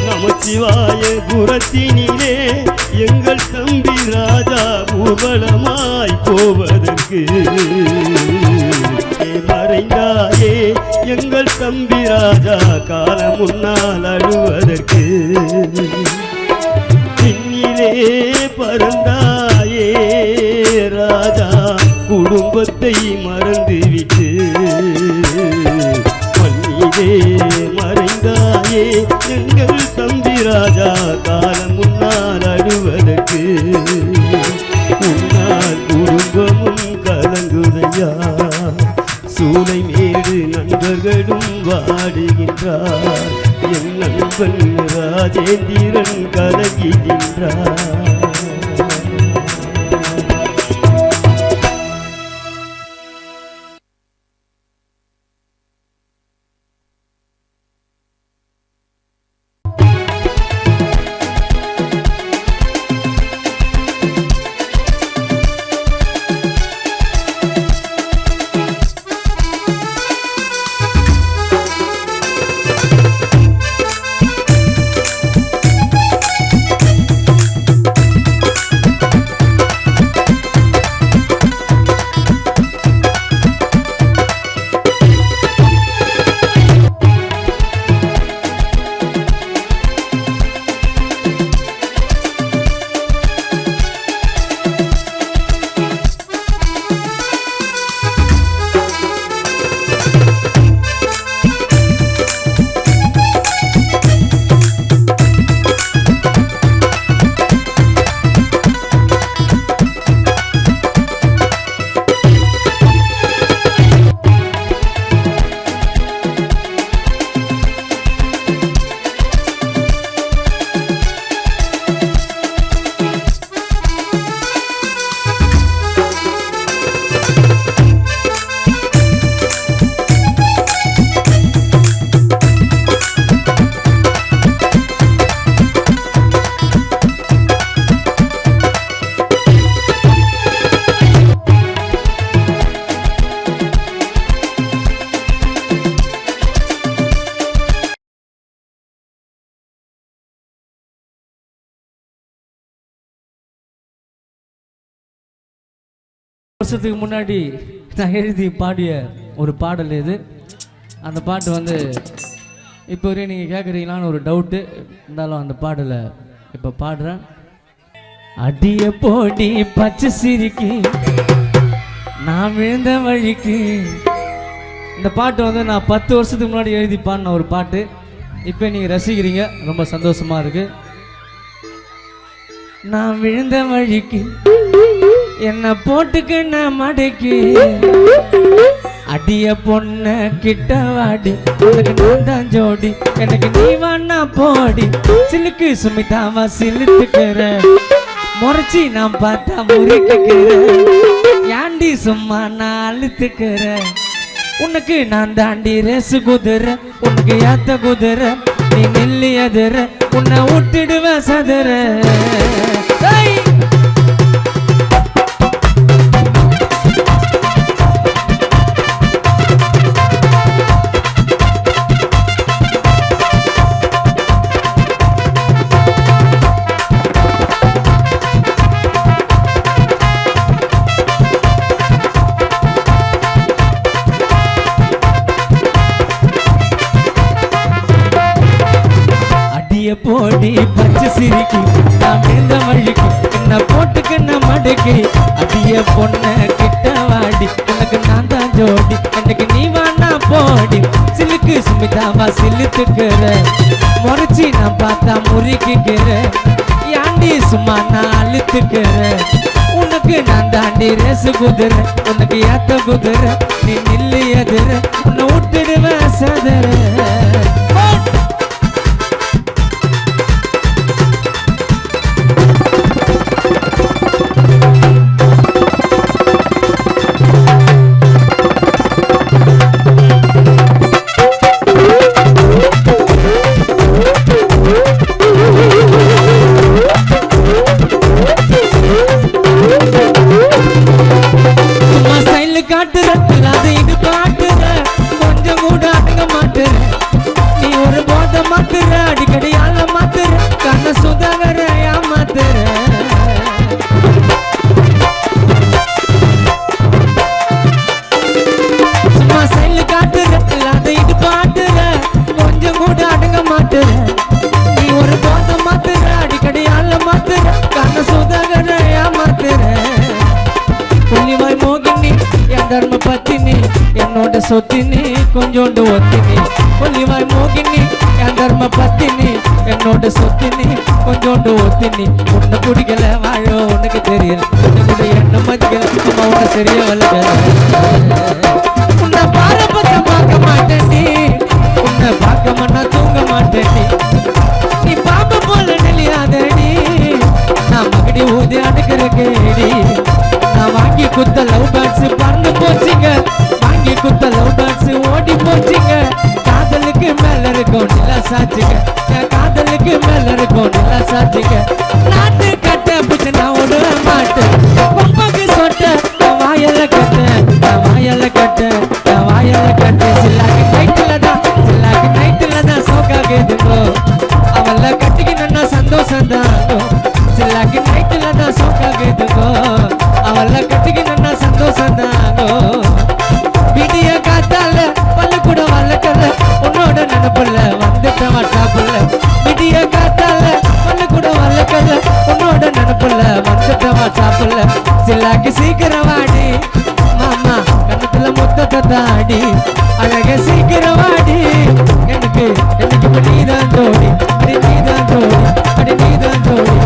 நமச்சிவாய புரத்தினிலே எங்கள் தம்பி ராஜா ஊர்வலமாய் போவதற்கு. மறைந்தாயே எங்கள் தம்பி ராஜா காலம் முன்னால் அழுவதற்கு. பின்னிலே பறந்தாயே ராஜா குடும்பத்தை மறந்துவிட்டு. மண்ணிலே மறைந்தாயே எங்கள் தம்பி ராஜா காலம் முன்னால் அழுவதற்கு. உன்னால் குடும்பமும் கலங்குதையா சூளைமேடு நண்பர்களும் வாடுகின்றார். என் நண்பன் ராஜேந்திரன் கலங்குகின்றார். வருஷத்துக்கு முன்னாடி நான் எழுதி பாடிய ஒரு பாடல் இது. அந்த பாட்டு வந்து இப்போ வரையும் நீங்கள் கேட்குறீங்களான்னு ஒரு டவுட்டு இருந்தாலும் அந்த பாடலை இப்போ பாடுறேன். அடிய போடி பச்சை சிரிக்கி நான் விழுந்த வழிக்கு. இந்த பாட்டு வந்து நான் 10 வருஷத்துக்கு முன்னாடி எழுதி பாடின ஒரு பாட்டு. இப்போ நீங்கள் ரசிக்கிறீங்க, ரொம்ப சந்தோஷமாக இருக்கு. நான் விழுந்த வழிக்கு என்ன போட்டுக்கின மடைக்கு அடிய பொண்ண கிட்ட வாடி உனக்கு நான் தான் ஜோடி எனக்கு நீ வாண்ணா போடி சிலுக்கு சுமிதாவா சிலுத்துக்கிற முறைச்சி நான் பார்த்தா முறிக்கிற ஏண்டி சும்மா நான் அழுத்துக்கிற உனக்கு நான் தாண்டி ரேசு குதிரை உனக்கு ஏத்த குதிரை நீ நெல்லி எதிர உன்னை விட்டுடுவ சதுர. போடி பச்சை சிரிக்கி நான் மேந்த வழிக்கு என்ன போட்டுக்கின்ன மடுக்கி அதிய பொண்ண கிட்ட வாடி உனக்கு நான் தான் ஜோடி எனக்கு நீ வானா போடி சிலுக்கு சுமிதாவா சிலுத்துக்கிற முறைச்சி நான் பார்த்தா முறிக்கிக்கிற யாண்டி சும்மா நான் அழுத்துக்கிற உனக்கு நான் தாண்டி ரேசு குதிர உனக்கு ஏத்த குதிர நீ நில்லு எதிர உன்னை விட்டுடுவேன் சதற அடிக்கடி ஆள மாத்துற கண்ண சுதாகர ஏமாத்துற சும்மா சைல காட்டுற இல்லாத இது பாட்டுற கொஞ்சம் கூட அடங்க மாட்டுற நீ ஒரு போத மாத்துற அடிக்கடி ஆள மாத்துற கண்ண சுதாகர ஏமாத்துற புள்ளிவாய் மோகினி என் தர்ம பத்தினி என்னோட சொத்தினி கொஞ்சோண்டு ஒத்தினி புள்ளிவாய் மோகினி என் தர்ம பத்தினி என்னோட சொத்தினி கொஞ்சோண்டு ஒத்தினி உன்னை குடிக்கல வாழ உனக்கு தெரியல உன்னை என்ன மதிக்கல அம்மா உன்னை சரியா வளர்க்கல உன்னை பாரபட்ச பார்க்க மாட்டேன்டி உன்னை பார்க்க மாட்டா தூங்க மாட்டேன்டி நீ பாம்பு போல நெளியாதடி நான் மகடி ஊதி அடுக்கிற கேடி நான் வாங்கி குத்த லவ் பேர்ட்ஸ் பறந்து போச்சுங்க வாங்கி குத்த லவ் பேர்ட்ஸ் ஓடி போச்சுங்க காதலுக்கு மேல இருக்கும் நிலா சாச்சுங்க என் காதலுக்கு மேல இருக்கும் நிலா சாச்சுங்க நாட்டு கட்ட பிடிச்சு நான் விட மாட்டேன் பொம்பக்கு சொட்ட வாயல கட்ட வாயல கட்ட வாயல கட்ட சில்லாக்கு நைட்டுல தான் சோக்காகுதுங்கோ அவள கட்டிக்கினா சந்தோஷம் தாங்கோ சில்லாக்கு நைட்டுல தான் சோக்காகுதுங்கோ அவள கட்டிக்கினா சந்தோஷம் தாங்கோ விடிய காத்தால பல்லு கூட வளர்க்கல உன்னோட நினைப்புல வந்துட்ட வாட்ஸ்அப்ல விடிய காத்தால பல்லு கூட வளர்க்கல உன்னோட நினைப்புல வந்துட்ட வாட்ஸ்அப்ல சில்லாக்கு சீக்கிரம் வாடி மாமா கண்ணத்துல முத்தத்தை தாடி அழக சீக்கிரம் வாடி எனக்கு இப்ப நீதான் ஜோடி அடி நீதான் ஜோடி அடி நீதான் ஜோடி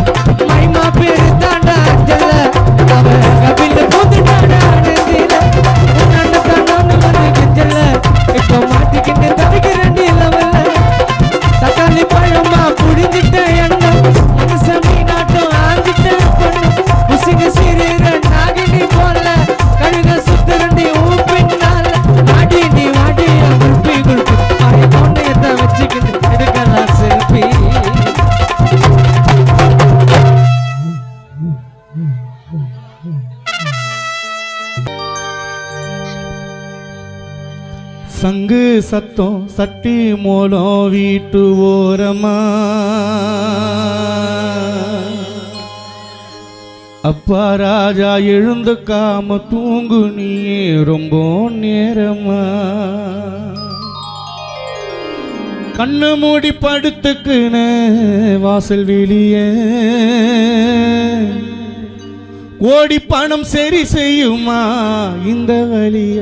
மைமா பேரு தாண்டா அஞ்சல அவ கபில பூந்துட்டாடா நெஞ்சில உன்ன தாண்டான்னு வந்து கெஞ்சல இப்போ மாட்டிக்கிட்டு தவிக்கிறேன் லவல்ல தக்காளி பழமா புடிஞ்சிட்ட எண்ணம் மனச மீனாட்டம் ஆஞ்சிட்ட பொண்ணு முசிங்க சிறுற நாகினி போல கழுக சுத்தரண்டி ஊப்பின்னால வாடி நீ வாடி குல்பி குல்பி ஆய பொண்ணையத்தை வச்சுக்கிட்டு எடுக்கலாம் செல்ஃபி சங்கு சத்தம் சட்டி மோளம் வீட்டு ஓரமா அப்பா ராஜா எழுந்துக்காம தூங்கு நீயே ரொம்ப நேரமா கண்ணு மூடி படுத்துக்குன்னு வாசல் வெளியே கோடி பணம் சரி செய்யுமா இந்த வழிய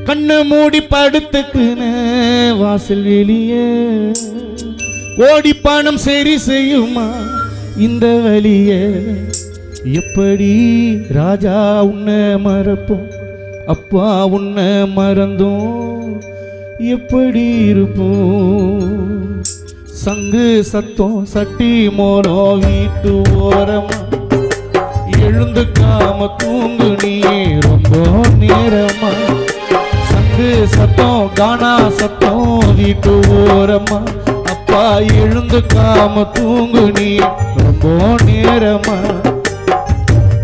கண்ணு மூடி படுத்துக்குன்னு வாசல் வெளியே கோடி பணம் சரி செய்யுமா இந்த வழிய எப்படி ராஜா உன்னை மறப்போம் அப்பா உன்னை மறந்தோம் எப்படி இருப்போம் சங்கு சத்தம் சட்டி மோளம் வீட்டு ஓரமா எழுந்துக்காம தூங்கு நீ ரொம்ப நேரமா சங்கு சத்தம் கானா சத்தம் வீட்டு ஓரமா அப்பா எழுந்துக்காம தூங்கு நீ ரொம்ப நேரமா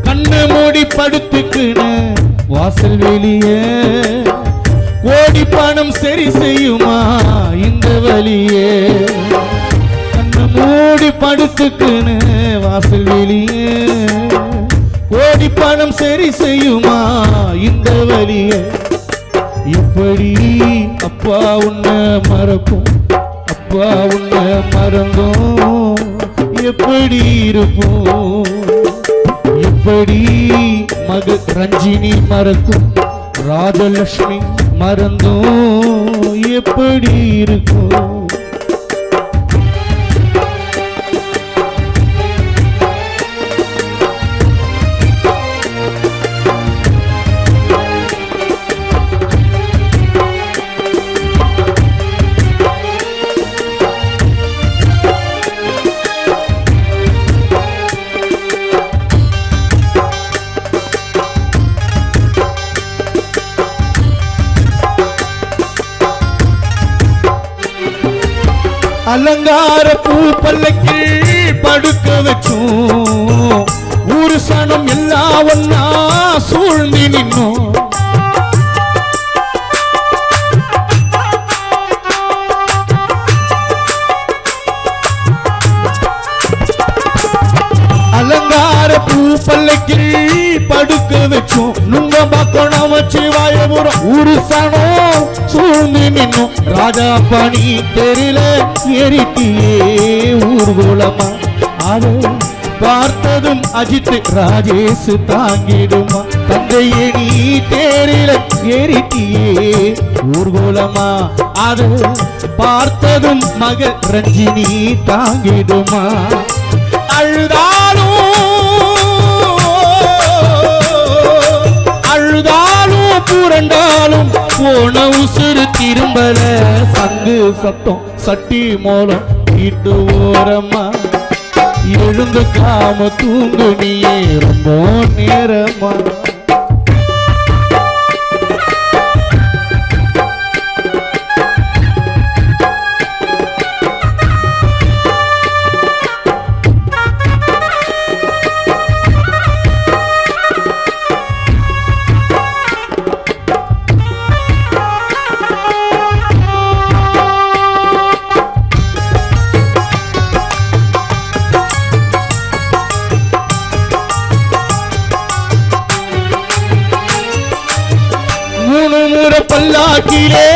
கண்ணு மூடி படுத்துக்குன்னு வாசல் வெளியே கோடி பணம் சரி செய்யுமா இந்த வழியே கண்ணு மூடி படுத்துக்குன்னு வாசல் வெளியே கோடி பணம் சரி செய்யுமா இந்த வழியே எப்படி அப்பா உன்னை மறப்போம் அப்பா உன்னை மறந்தோம் எப்படி இருப்போம்? எப்படி மக ரஞ்சினி மறக்கும் ராஜலட்சுமி மறந்தோம் எப்படி இருக்கும்? அலங்கார பூ பல்லக்கில் படுக்க வச்சோம் ஊரு சனம் எல்லாம் ஒன்னா சூழ்ந்து நின்னோம். அலங்கார பூ பல்லக்கில் படுக்க வச்சோம் நுங்க பக்கம் நமச்சிவாயபுரம் ஊரு சனம் சூழ்ந்து நின்னோம். ராஜா பணி தெரியல ஏறிட்டியே ஊர்கோலமா அது பார்த்ததும் அஜித் ராஜேஷ் தாங்கிடுமா? தந்தையே நீ தேரில ஏறிட்டியே ஊர்கோலமா அது பார்த்ததும் மகள் ரஞ்சினி தாங்கிடுமா? அழுதாலும் புரண்டாலும் போன உசுறு திரும்பல சங்கு சத்தம் சட்டி மூலம் வீட்டு ஓரமா எழுந்து காம தூங்கு நீயே ரொம்ப நேரமா. பல்லாக்கிலே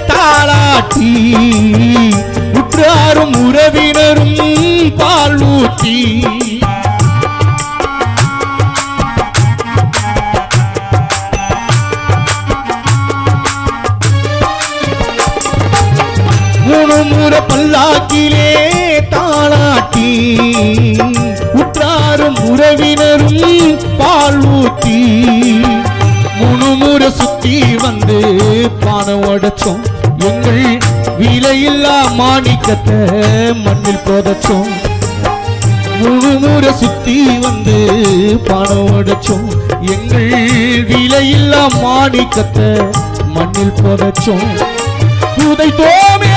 தாளாட்டி உற்றாரும் உறவினரும் பால் ஊட்டி மூணு பல்லாக்கிலே தாளாட்டி உற்றாரும் உறவினரும் பால் ஊட்டி முணுமுறை சுத்தி வந்து பானை உடைச்சோம் எங்கள் விலையில்லா மாணிக்கத்தை மண்ணில் புதைச்சோம். முணுமுறை சுத்தி வந்து பானை உடைச்சோம் எங்கள் விலையில்லா மாணிக்கத்தை மண்ணில் புதைச்சோம். புதைத்தோமே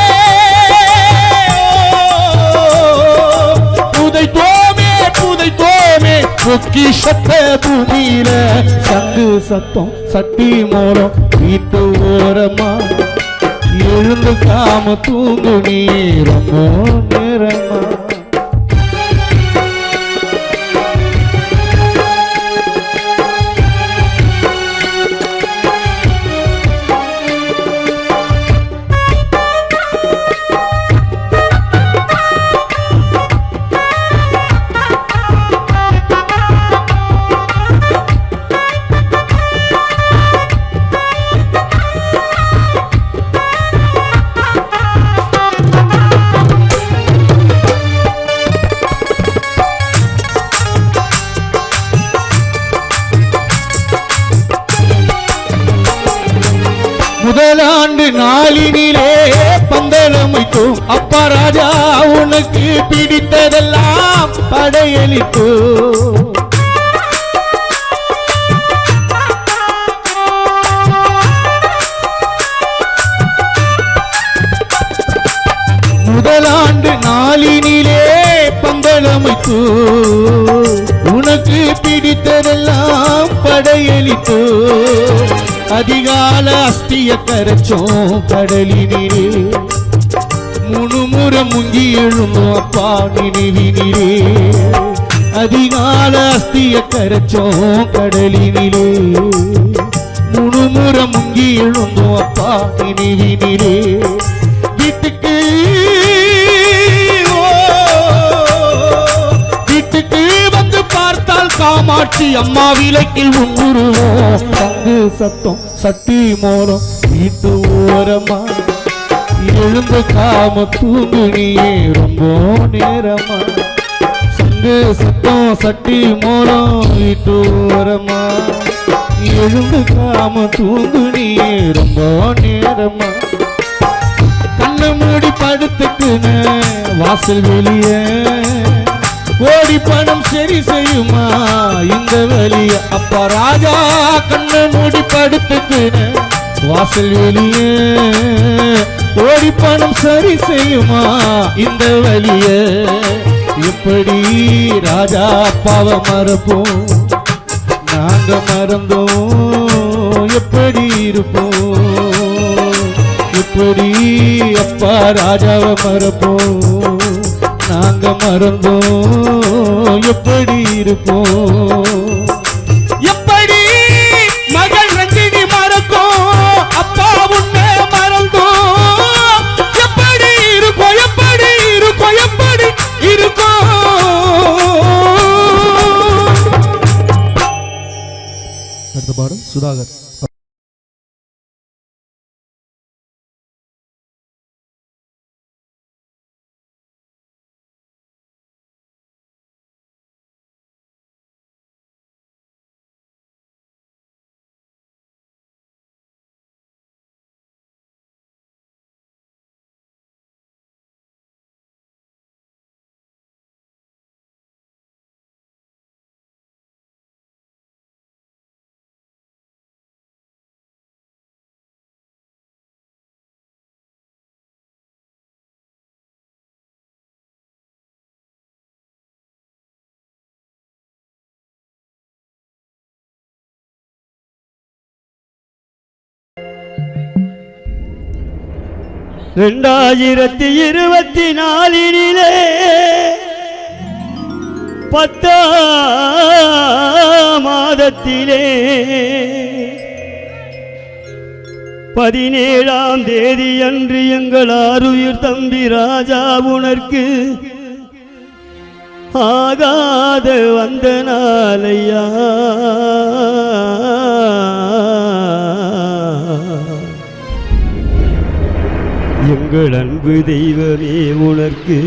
புதைத்தோமே புதைத்தோமே பொக்கிஷத்த பூமியில சங்கு சத்தம் சட்டி மூலம் வீட்டு ஓரமா எழுந்து காம தூங்கு நீ ரொம்ப நேரமா. முதலாண்டு நாளினிலே பந்தலமைத்தோம் அப்பா ராஜா உனக்கு பிடித்ததெல்லாம் படையளித்தோ. முதலாண்டு நாளினிலே பந்தலமைத்தோ உனக்கு பிடித்ததெல்லாம் படையளித்தோ. அதிகால அஸ்திய கரைச்சோம் கடலினிலே முணுமுறை முங்கி எழுந்தோம் அப்பா நினைவினிலே. அதிகால அஸ்திய கரைச்சோம் கடலினிலே முணுமுறை முங்கி எழுந்தோம் அப்பா நினைவினிலே. வீட்டுக்கு காமாட்சி அம்மா விளக்கில் உருவோம் பங்கு சத்தம் சட்டி மோரம் வீட்டு ஓரமா எழுந்து காம தூங்கு நீயே ரொம்ப நேரமா சங்கு சத்தம் சட்டி மோரம் வீட்டு ஓரமா எழுந்து காம தூங்கு நீயே ரொம்ப நேரமா கண்ணு மூடி படுத்துக்குன்னு வாசல் வெளியே ஓடி பணம் சரி செய்யுமா இந்த வழிய அப்பா ராஜா கண்ணு மூடி படுத்துக்குன்னு வாசல் வெளியே ஓடி பணம் சரி செய்யுமா இந்த வழிய எப்படி ராஜா அப்பாவை மறப்போம் நாங்க மறந்தோம் எப்படி இருப்போம் எப்படி அப்பா ராஜாவை மறப்போம் நாங்க மறந்தோம் எப்படி இருப்போம் எப்படி மகள் ரஞ்சினி மறக்கும் அப்பா உன்னை மறந்தோம் எப்படி இருக்கும் எப்படி இருக்கும் எப்படி இருக்கும் அடுத்த பாடம் சுதாகர் ரெண்டாயிரத்தி 24 10ஆம் மாதத்திலே 17ஆம் தேதி அன்று எங்கள் ஆருயிர் தம்பி ராஜா உனக்கு ஆகாத வந்த நாளையா எங்கள் அன்பு தெய்வமே உனக்கு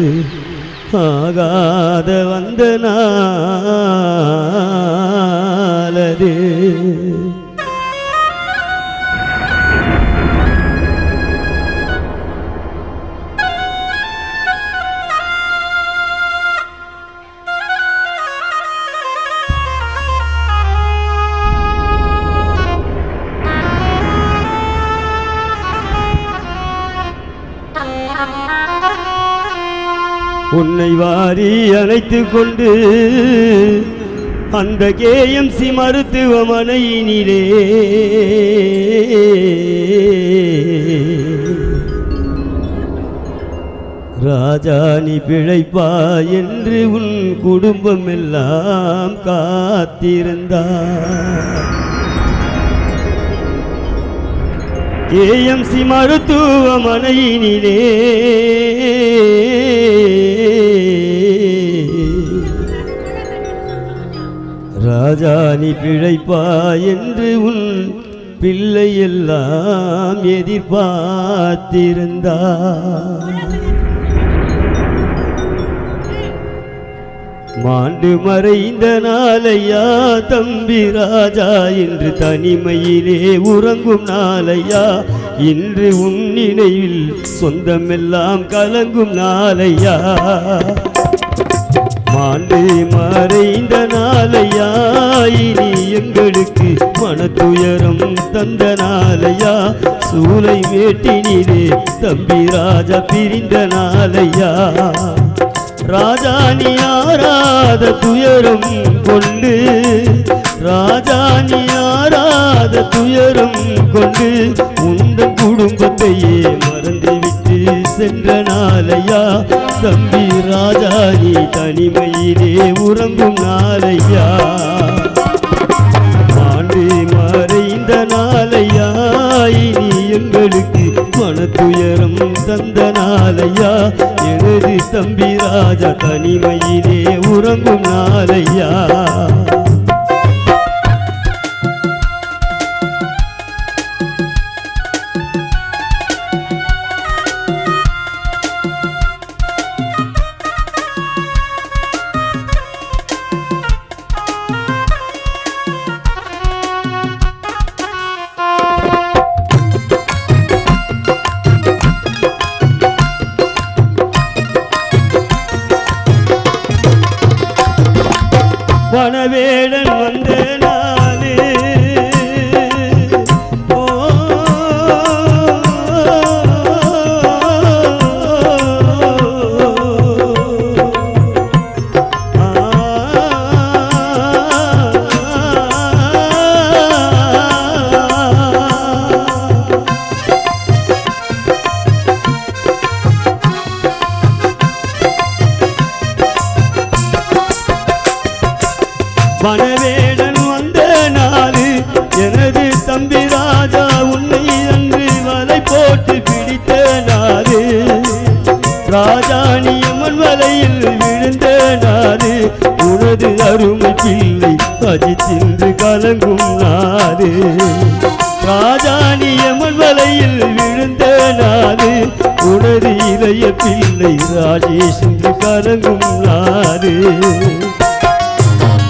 ஆகாத வந்த நாளது உன்னை வாரி அணைத்துக் கொண்டு அந்த KMC மருத்துவமனையினிலே ராஜா நீ பிழைப்பா என்று உன் குடும்பம் எல்லாம் காத்திருந்தார். KMC மருத்துவமனையினிலே ராஜா நீ பிழைப்பா என்று உன் பிள்ளை எல்லாம் எதிர்பார்த்திருந்தார். மாண்டு மறைந்த நாளையா தம்பி ராஜா இன்று தனிமையிலே உறங்கும் நாளையா இன்று உன் நினைவில் சொந்தமெல்லாம் கலங்கும் நாளையா மாண்டு மறைந்த நாளையா இனி எங்களுக்கு மனத்துயரம் தந்த நாளையா சூளை மேட்டினிலே தம்பி ராஜா பிரிந்த நாளையா ராஜா நீ ஆராத துயரம் கொண்டு ராஜா நீ ஆராத துயரம் கொண்டு உந்தன் குடும்பத்தையே மறந்துவிட்டு சென்ற நாளையா தம்பி ராஜா நீ தனிமையிலே உறங்கும் நாளையா ஆண்டு மறைந்த நாளையா இனி எங்களுக்கு மனத்துயரம் தந்த நாளையா எனது தம்பி ராஜா தனிமையிலே உறங்கும் நாளையா வனவேடன் வந்த நாளே வனவேடன் வந்த நாளு எனது தம்பி ராஜா உன்னை அன்று வலை போட்டு பிடித்த நாளு ராஜா நீ அம்மன் வலையில் விழுந்த நாளு உனது அருமை பிள்ளை அஜித்தின்று கலங்கும் நாளு ராஜா நீ அம்மன் வலையில் விழுந்த நாளு உனது இளைய பிள்ளை ராஜேஷ் என்று கலங்கும் நாளு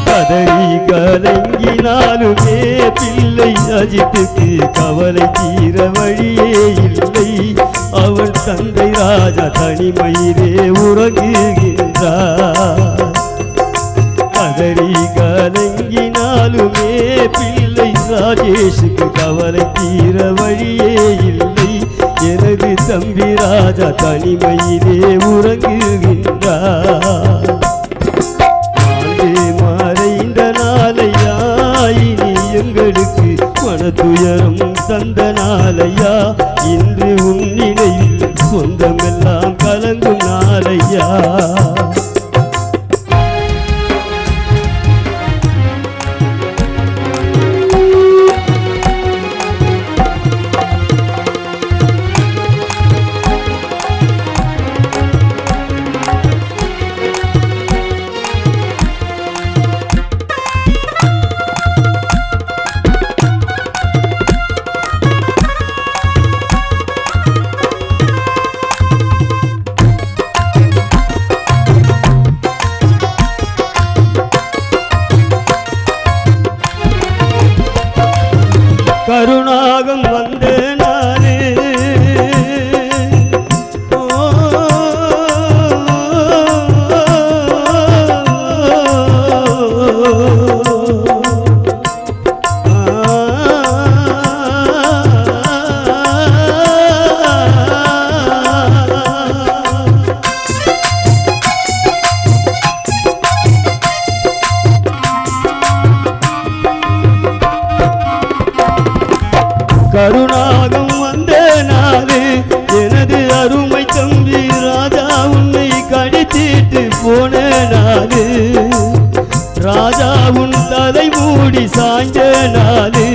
கதறி கலங்கினாலுமே பிள்ளை அஜித்துக்கு கவலை தீர வழியே இல்லை அவன் தந்தை ராஜா தனிமையிலே உறங்குகின்றார் கதறி கலங்கினாலுமே பிள்ளை ராஜேஷுக்கு கவலை தீர வழியே இல்லை எனது தம்பி ராஜா தனிமையிலே உறங்குகின்றார் மறைந்த நாளையா இனி எங்களுக்கு மனதுயரம் தந்த நாளையா இன்று உன் நினைவில் சொந்தமெல்லாம் கலங்கும் நாளையா கருணாகம் வந்த நானே கருணாகம் வந்த நாளே எனது அருமை தம்பி ராஜா உன்னை கடித்திட்டு போன நாளே ராஜா உன் தலை மூடி சாய்ந்த நாளே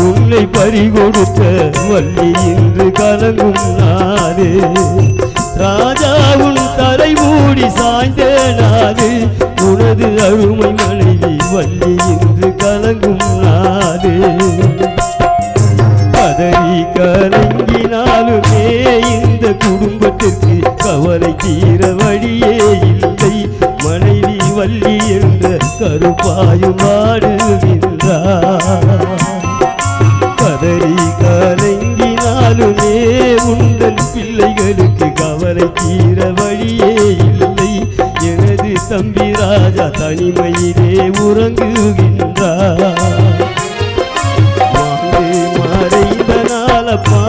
உன்னை பறிகொடுத்த வள்ளி இன்று கலங்கும் நாளே ராஜா உன் தலை மூடி சாய்ந்த நாளே உனது அருமை மனைவி வள்ளி இன்று கலங்கும் நாளே கதறி கலங்கினாலுமே இந்த குடும்பத்திற்கு கவலை தீர வழியே இல்லை மனைவி வள்ளி என்ற கருப்பாயும் வாடுகின்றார் கதறி கலங்கினாலுமே உங்கள் பிள்ளைகளுக்கு கவலை தீர வழியே இல்லை எனது தம்பி ராஜா தனிமையிலே உறங்குகின்றார் மறைந்தனாலப்பா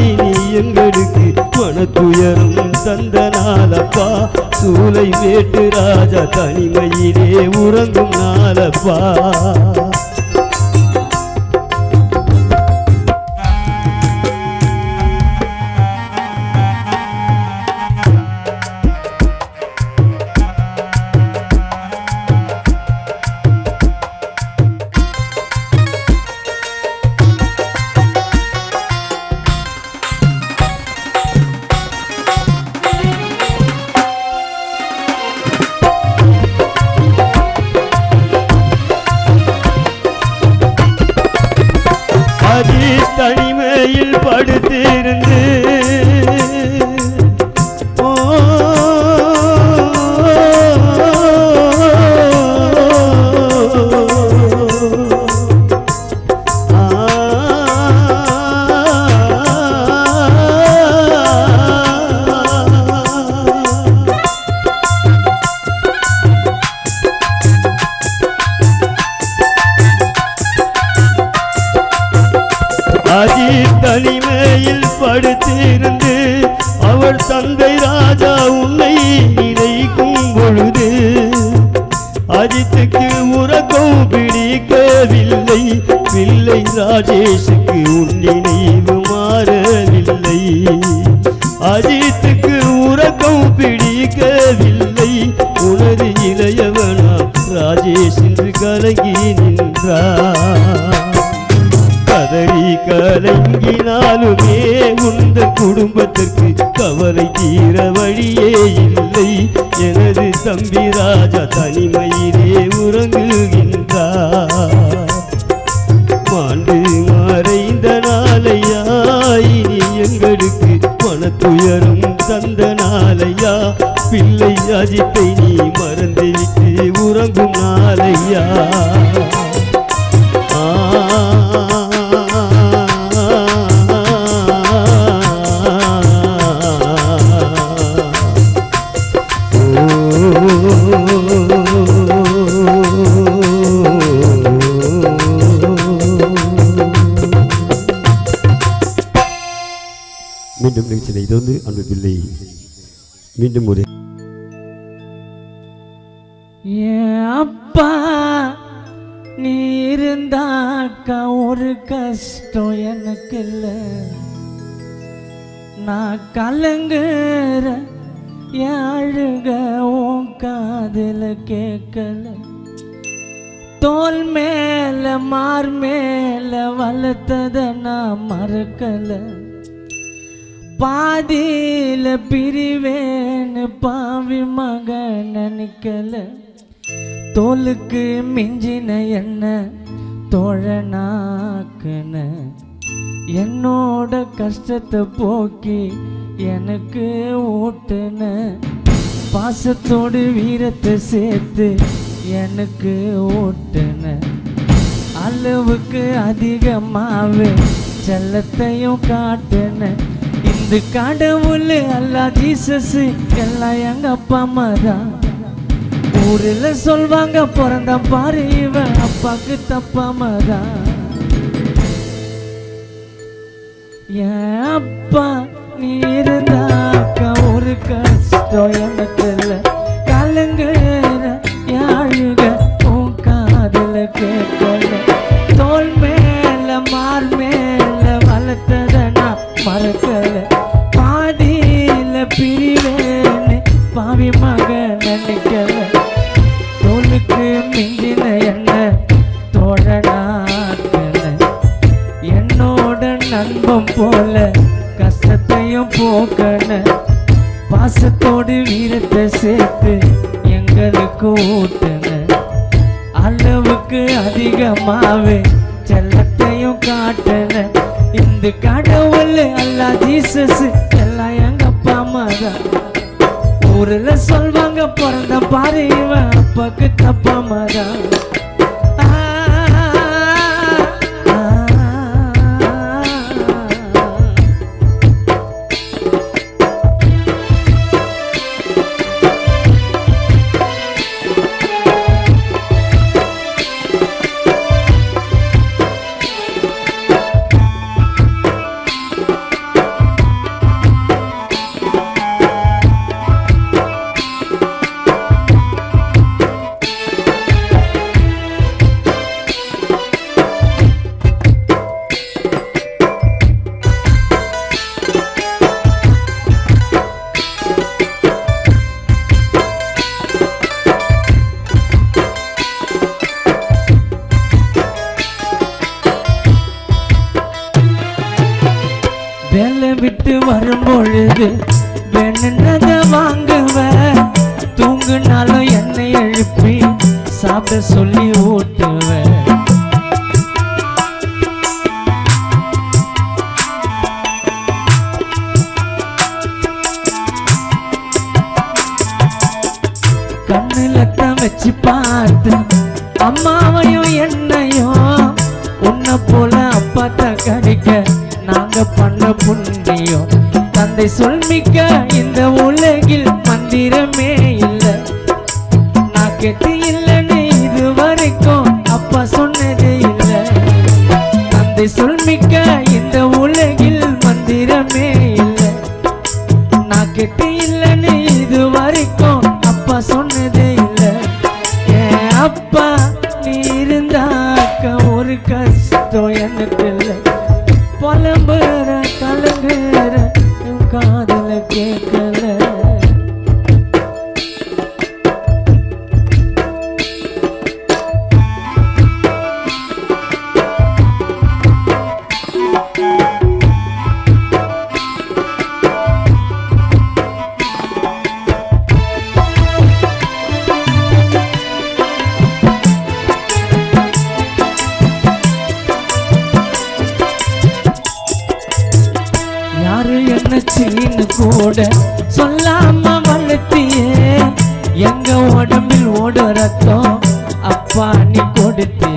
இனி எங்களுக்கு மனத்துயரம் தந்தனாலப்பா சூளை வேட்டு ராஜா தனிமையிலே உறங்கும் நாளப்பா இருந்து அவள் தந்தை ராஜா உன்னை நினைக்கும் பொழுது அஜித்துக்கு உறக்கம் பிடிக்கவில்லை, பிள்ளை ராஜேஷுக்கு உன் நினைவு மாறவில்லை. அஜித்துக்கு உறக்கம் பிடிக்கவில்லை, உனது இளையவனா ராஜேஷ் என்று கலங்கி நின்றார். கதறி கலங்கினாலுமே உந்த குடும்பத்திற்கு கவலை தீர வழியே இல்லை. எனது தம்பி ராஜா தனிமையிலே உறங்குகின்றார். மாண்டு மறைந்த நாளையா இனி எங்களுக்கு மனத்துயரும் தந்த நாளையா, பிள்ளை அஜித்தை நீ மறந்துவிட்டு உறங்கும் நாளையா. மீண்டும் நிகழ்ச்சியை தொடர்ந்து அன்பு பிள்ளை மீண்டும் ஒரு அப்பா நீ இருந்தாக்கா ஒரு கஷ்டம் எனக்கு இல்லை. நான் கலங்குற அழுக உன் காதில் கேட்கல. தோல் மேல மார் மேல வளர்த்தத நான் மறக்கல. பாதியில பிரிவேன்னு பாவி மக நினைக்கல. தோலுக்கு மிஞ்சின என்ன தோழனாக்குன, என்னோட கஷ்டத்தை போக்கி எனக்கு ஊட்டுன. பாசத்தோடு வீரத்தை சேர்த்து எனக்கு ஊட்டுன. அளவுக்கு அதிகமாவே செல்லத்தையும் காட்டுன. இந்த கடவுள் அல்லா ஜீசஸ் எல்லாம் எங்க அப்பா அம்மா தான். ஊரில் சொல்வாங்க பிறந்த பாரு இவன் அப்பாக்கு தப்பாம தான். என் அப்பா நீ இருந்தாக்கா ஒரு கஷ்டம் எனக்கு இல்லை. கலங்குற அழுக உன் காதல கேட்கல. தோல் மேல மார் மேல வளர்த்தத நான் மறக்கல. பாதியில பிரிவேன்னு பாவி மக நினைக்கல. தோலுக்கு மிஞ்சின என்ன தோழனாக்கல. என்னோட நண்பன் போல கஷ்டத்தையும் போக்கன. பாசத்தோடு வீரத்தை சேர்த்து எங்களுக்கு ஊட்டுன. அளவுக்கு அதிகமாவே செல்லத்தையும் காட்டுன. இந்த கடவுள் அல்லா ஜீசஸ் எல்லாம் எங்க அப்பா அம்மா தான். ஊரில் சொல்வாங்க பிறந்த பாரு இவன் அப்பாக்கு தப்பாம தான். வேலை விட்டு வரும்பொழுது வேணுன்றத வாங்குவேன். தூங்குனாலும் என்னை எழுப்பி சாப்பிட சொல்லி ஊட்டுவேன். கண்ணிலத்தான் வச்சு பார்த்து அம்மாவையும் என்னையும் உன்னை போல அப்பாத்த கிடைக்க நாங்க பண்ண புண்ணியம். தந்தை சொல்மிக்க இந்த உலகில் மந்திரமே இல்லை. நான் கெட்டு இல்லைன்னு இது வரைக்கும் அப்பா சொன்னதே இல்லை. தந்தை சொல்மிக்க இந்த உலகில் மந்திரமே இல்லை. கூட சொல்லாம வளர்த்தியே எங்க உடம்பில் ஓட ரத்தம் அப்பா நீ கொடுத்தே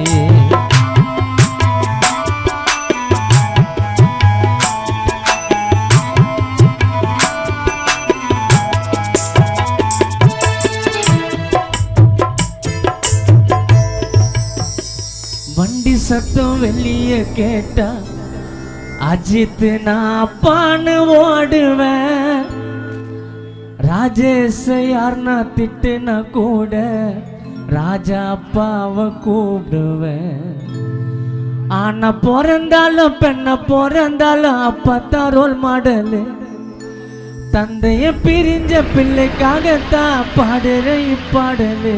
வண்டி சத்தம் வெளியே கேட்டா அஜித் நான் அப்பான்னு ஓடுவேன் ராஜேஷ் யாருன்னா திட்டுனா கூட ராஜா அப்பாவை கூப்பிடுவேன் ஆனா பிறந்தாலும் பெண்ண பிறந்தாலும் அப்பத்தான் ரோல் மாடலு தந்தைய பிரிஞ்ச பிள்ளைக்காகத்தான் பாடுற இப்பாடலு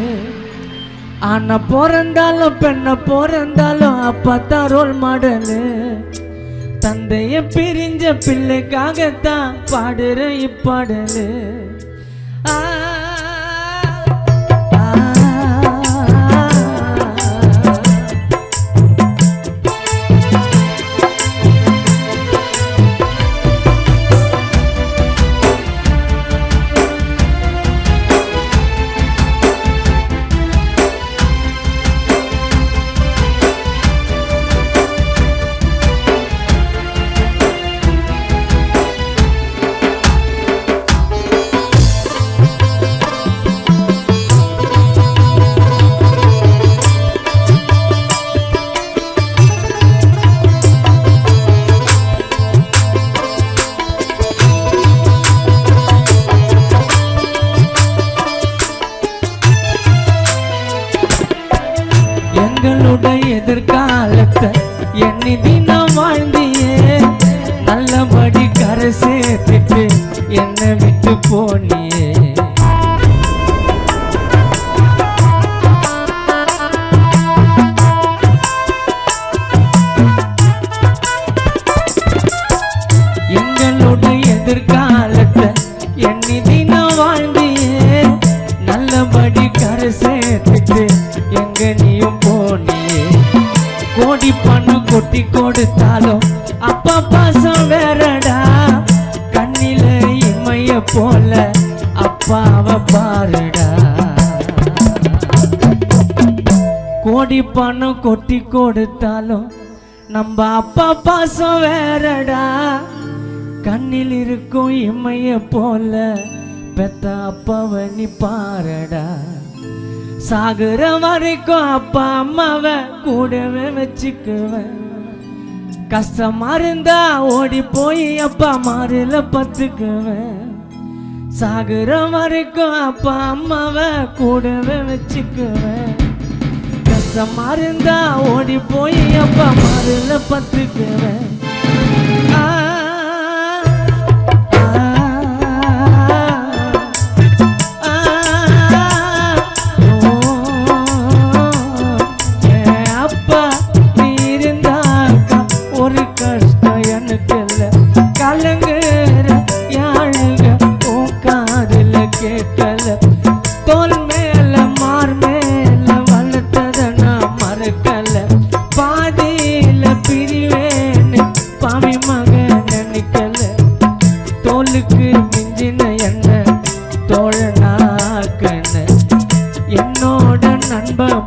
ஆனா பிறந்தாலும் பெண்ண பிறந்தாலும் அப்பத்தான் ரோல் மாடலு தந்தைய பிரிஞ்ச பிள்ளைக்காகத்தான் பாடுற இப்பாடலு எதிர்காலத்தை எண்ணி தினம் வாழ்ந்தியே நல்லபடி கரை சேர்த்துட்டு என்னை விட்டு போனியே எங்களுடைய எதிர்காலத்தை எண்ணி தினம் வாழ்ந்தியே நல்லபடி கரை சேர்த்துட்டு எங்க நீயும் போனியே கோடி பணம் கொட்டி கொடுத்தாலும் அப்பா பாசம் வேறடா கண்ணில இமைய போல அப்பாவை பாருடா கோடி பணம் கொட்டி கொடுத்தாலும் நம்ம அப்பா பாசம் வேறடா கண்ணில் இருக்கும் இமைய போல பெத்த அப்பாவை நீ பாருடா சாகுற வரைக்கும் அப்பா அம்மாவை கூடவே வச்சுக்குவேன் கஷ்டமா இருந்தா ஓடி போய் அப்பா மாறுல பத்துக்குவேன் சாகுற வரைக்கும் அப்பா அம்மாவை கூடவே வச்சுக்குவேன் கஷ்டமா இருந்தா ஓடி போய் அப்பா மாறுல பத்துக்குவேன்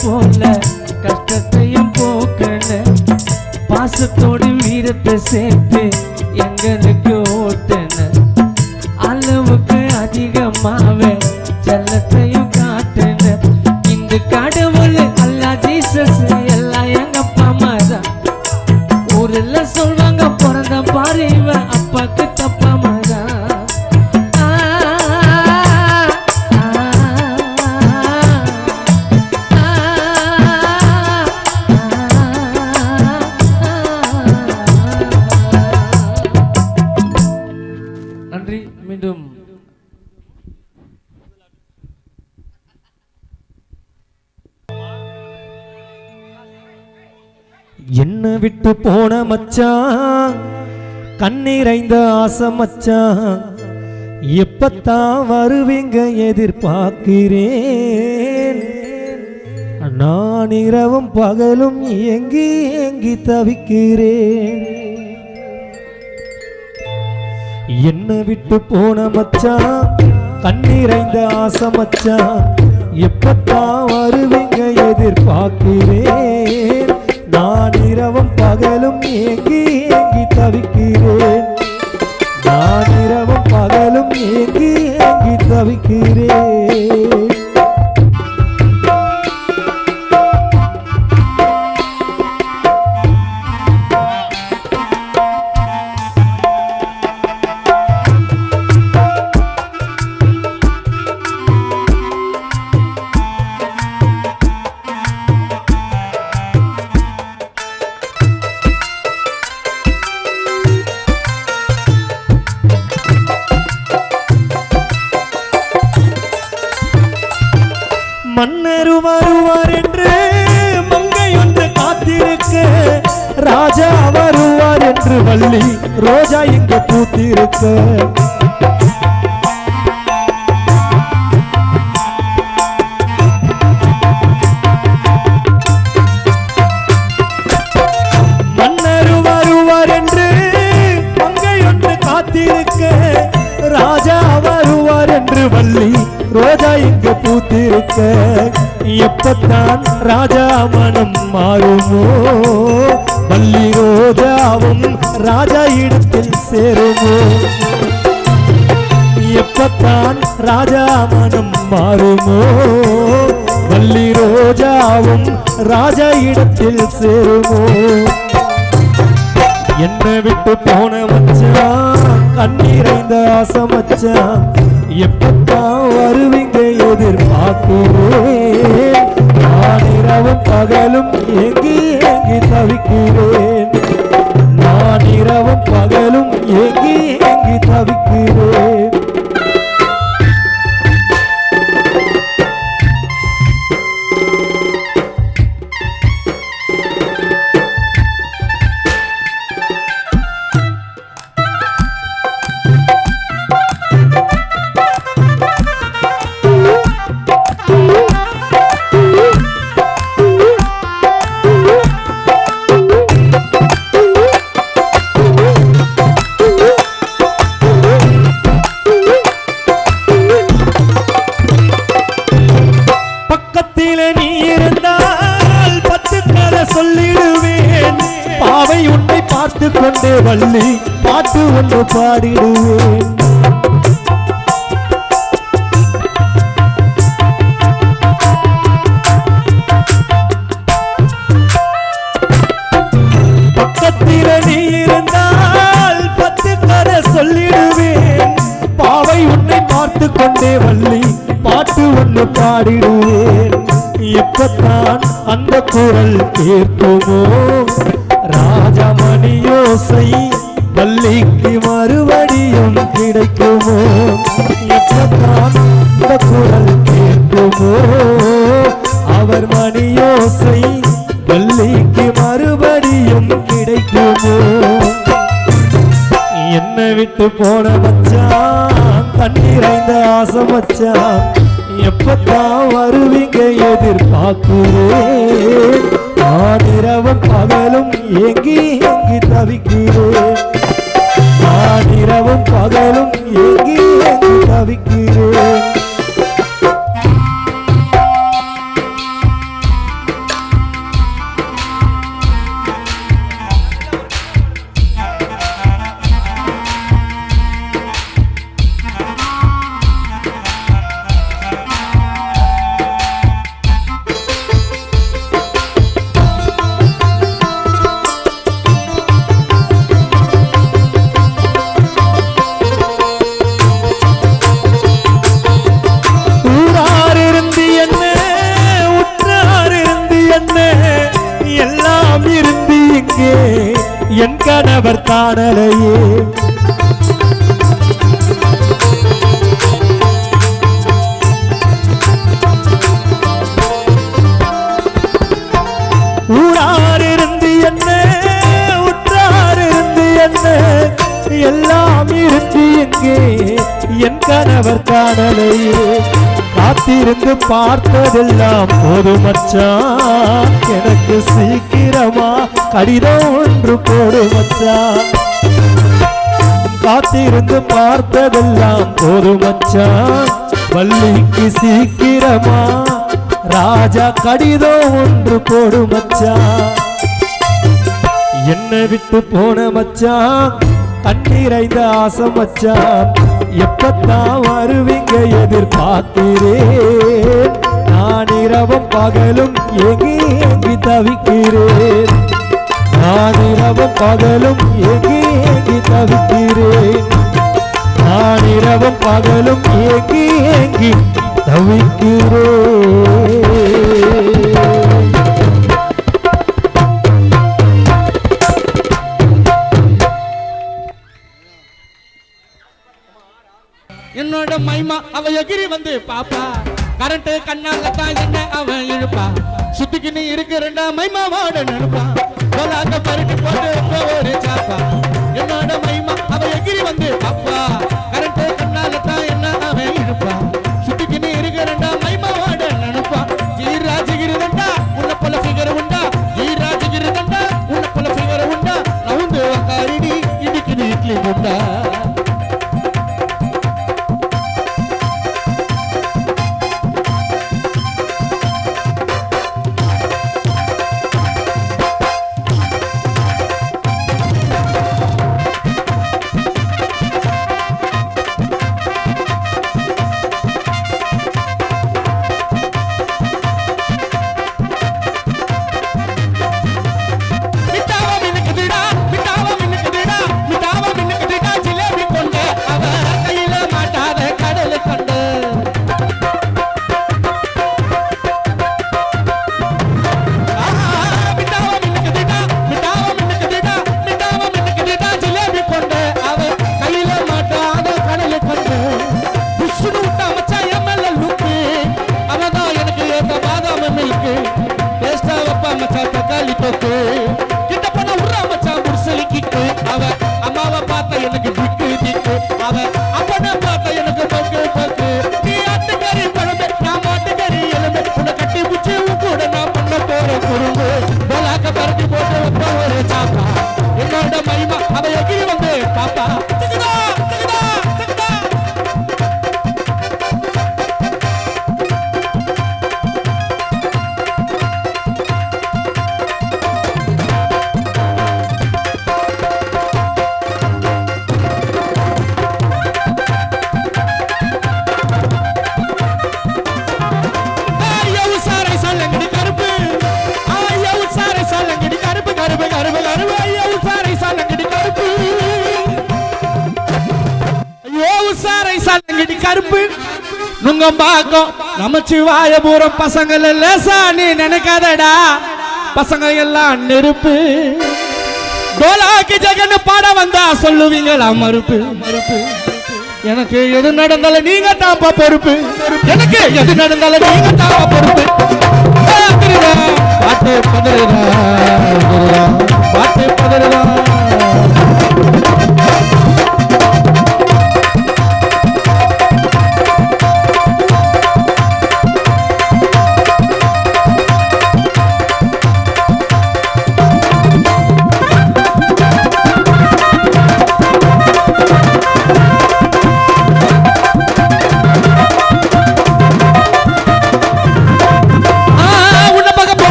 போல கஷ்டத்தையும் போக்கல பாசத்தோடு வீரத்தை சேர்த்து எங்களுக்கு ஓட்டுன அளவுக்கு அதிகமாவே செல்லத்தையும் காட்டுன இந்த கடவுள் அல்லா ஜீசஸ் எல்லாம் எங்க அப்பா அம்மா தான் ஊர்ல சொல்வாங்க பிறந்த பாரு இவன் அப்பாக்கு தப்பாம தான் மீண்டும் என்ன விட்டு போன மச்சான் கண்ணீரைந்த ஆசை மச்சான் எப்பத்தான் வருவீங்க எதிர்பார்க்கிறேன் நான் இரவும் பகலும் ஏங்கி ஏங்கி தவிக்கிறேன் என்ன என்ன விட்டு போன மச்சான் கண்ணீரைந்த ஆசை மச்சான் எப்பத்தான் வருவீங்க எதிர்பார்க்கிறேன் நான் இரவும் பகலும் ஏங்கி ஏங்கி தவிக்கிறேன் நான் இரவும் பகலும் ஏங்கி ஏங்கி தவிக்கிறேன் மன்னர் வருவார் என்று மங்கை ஒன்று காத்திருக்க ராஜா வருவார் என்று வள்ளி ரோஜா இங்கு பூத்திருக்க மன்னர் வருவார் என்று மங்கை ஒன்று காத்திருக்க ராஜா வருவார் என்று வள்ளி ரோஜா இங்கு பூத்திருக்க எப்பத்தான் ராஜா மனம் மாறுமோ வள்ளி ரோஜாவும் ராஜா இடத்தில் சேருமோ எப்பத்தான் ராஜா மனம் மாறுமோ வள்ளி ரோஜாவும் ராஜா இடத்தில் சேருமோ என்ன விட்டு போன மச்சான் கண்ணீரைந்த ஆசை மச்சான் எப்பத்தான் வருவீங்க எதிர்பார்க்கிறேன் நான் இரவும் பகலும் ஏங்கி ஏங்கி தவிக்கிறேன் நான் இரவும் பகலும் ஏங்கி ஏங்கி தவிக்கிறேன் பார்த்து கொண்டே வள்ளி பாட்டு ஒன்று பாடிடுவேன் பக்கத்தில் நீ இருந்தால் 10 கதை சொல்லிடுவேன் பாவை உன்னை பார்த்து கொண்டே வள்ளி பாட்டு ஒன்று பாடிடுவேன் எப்பத்தான் அந்த குரல் கேட்குமோ ராஜமணியோசை வள்ளிக்கு மறுபடியும் கிடைக்குமோ எப்பத்தான் இந்த குரல் கேட்குமோ அவர் மணியோசை வள்ளிக்கு மறுபடியும் கிடைக்குமோ என்ன விட்டு போன மச்சான் கண்ணீரைந்த ஆசை மச்சான் எப்பத்தான் வருவீங்க எதிர்பார்க்கிறேன் நான் இரவும் பகலும் ஏங்கி ஏங்கி தவிக்கிறேன் நான் இரவும் பகலும் ஏங்கி ஏங்கி தவிக்கிறேன் என் கணவர் தானலையே ஊரார் இருந்து என்ன உற்றார் இருந்து என்ன எல்லாம் இருந்து எங்கே என் கணவர் தானலையே காத்திருந்து பார்த்ததெல்லாம் போதும் மச்சான் எனக்கு சீக்கிரமா கடிதம் ஒன்று போடு மச்சான் காத்திருந்து பார்த்ததெல்லாம் போதும் மச்சான் வள்ளிக்கு சீக்கிரமா ராஜா கடிதம் ஒன்று போடு மச்சான் என்ன விட்டு போன மச்சான் தண்ணீரைந்த ஆசை மச்சான் எப்பத்தான் வருவீங்க எதிர்பார்க்கிறேன் நான் இரவும் பகலும் ஏங்கி ஏங்கி தவிக்கிறேன் நான் இரவும் பகலும் ஏங்கி ஏங்கி தவிக்கிறேன் நான் இரவும் பகலும் ஏங்கி ஏங்கி தவிக்கிறேன் என்னோட மைமா அவ எகிரி வந்து பாப்பா கரண்ட் கண்ணால தான் என்ன அவன் இழுப்பா சுத்திக்கின்னு இருக்கிறண்டா மைமா வாட நினைப்பா போலாக்க பருட்டி போட்டு ஒரு சாப்பா என்னோட மைமா அவ எகிரி வந்து பாப்பா கரண்ட் கண்ணால தான் என்ன அவன் இழுப்பா சுத்திக்கின்னு இருக்கிறண்டா மைமா வாட நினைப்பா ஜீராஜகிருதண்டா உன்ன போல ஃபிகர் உண்டா ஜீராஜகிருதண்டா உன்ன போல ஃபிகர் உண்டா நவுந்து காரிடி இடிக்குது இட்லி உண்டா கருப்பு நுங்கம்பாக்கம் நமச்சிவாயபுரம் பசங்கள் லேசா நீ நினைக்காதடா பசங்க எல்லாம் நெருப்பு கோலாக்கி ஜெகன் பாட வந்தா சொல்லுவீங்களா மறுப்பு எனக்கு எது நடந்தாலும் நீங்க தாப்பா பொறுப்பு எனக்கு எது நடந்தாலும் நீங்க தாப்பா பொறுப்பு பாட்டு பதறா பாட்டு பதறா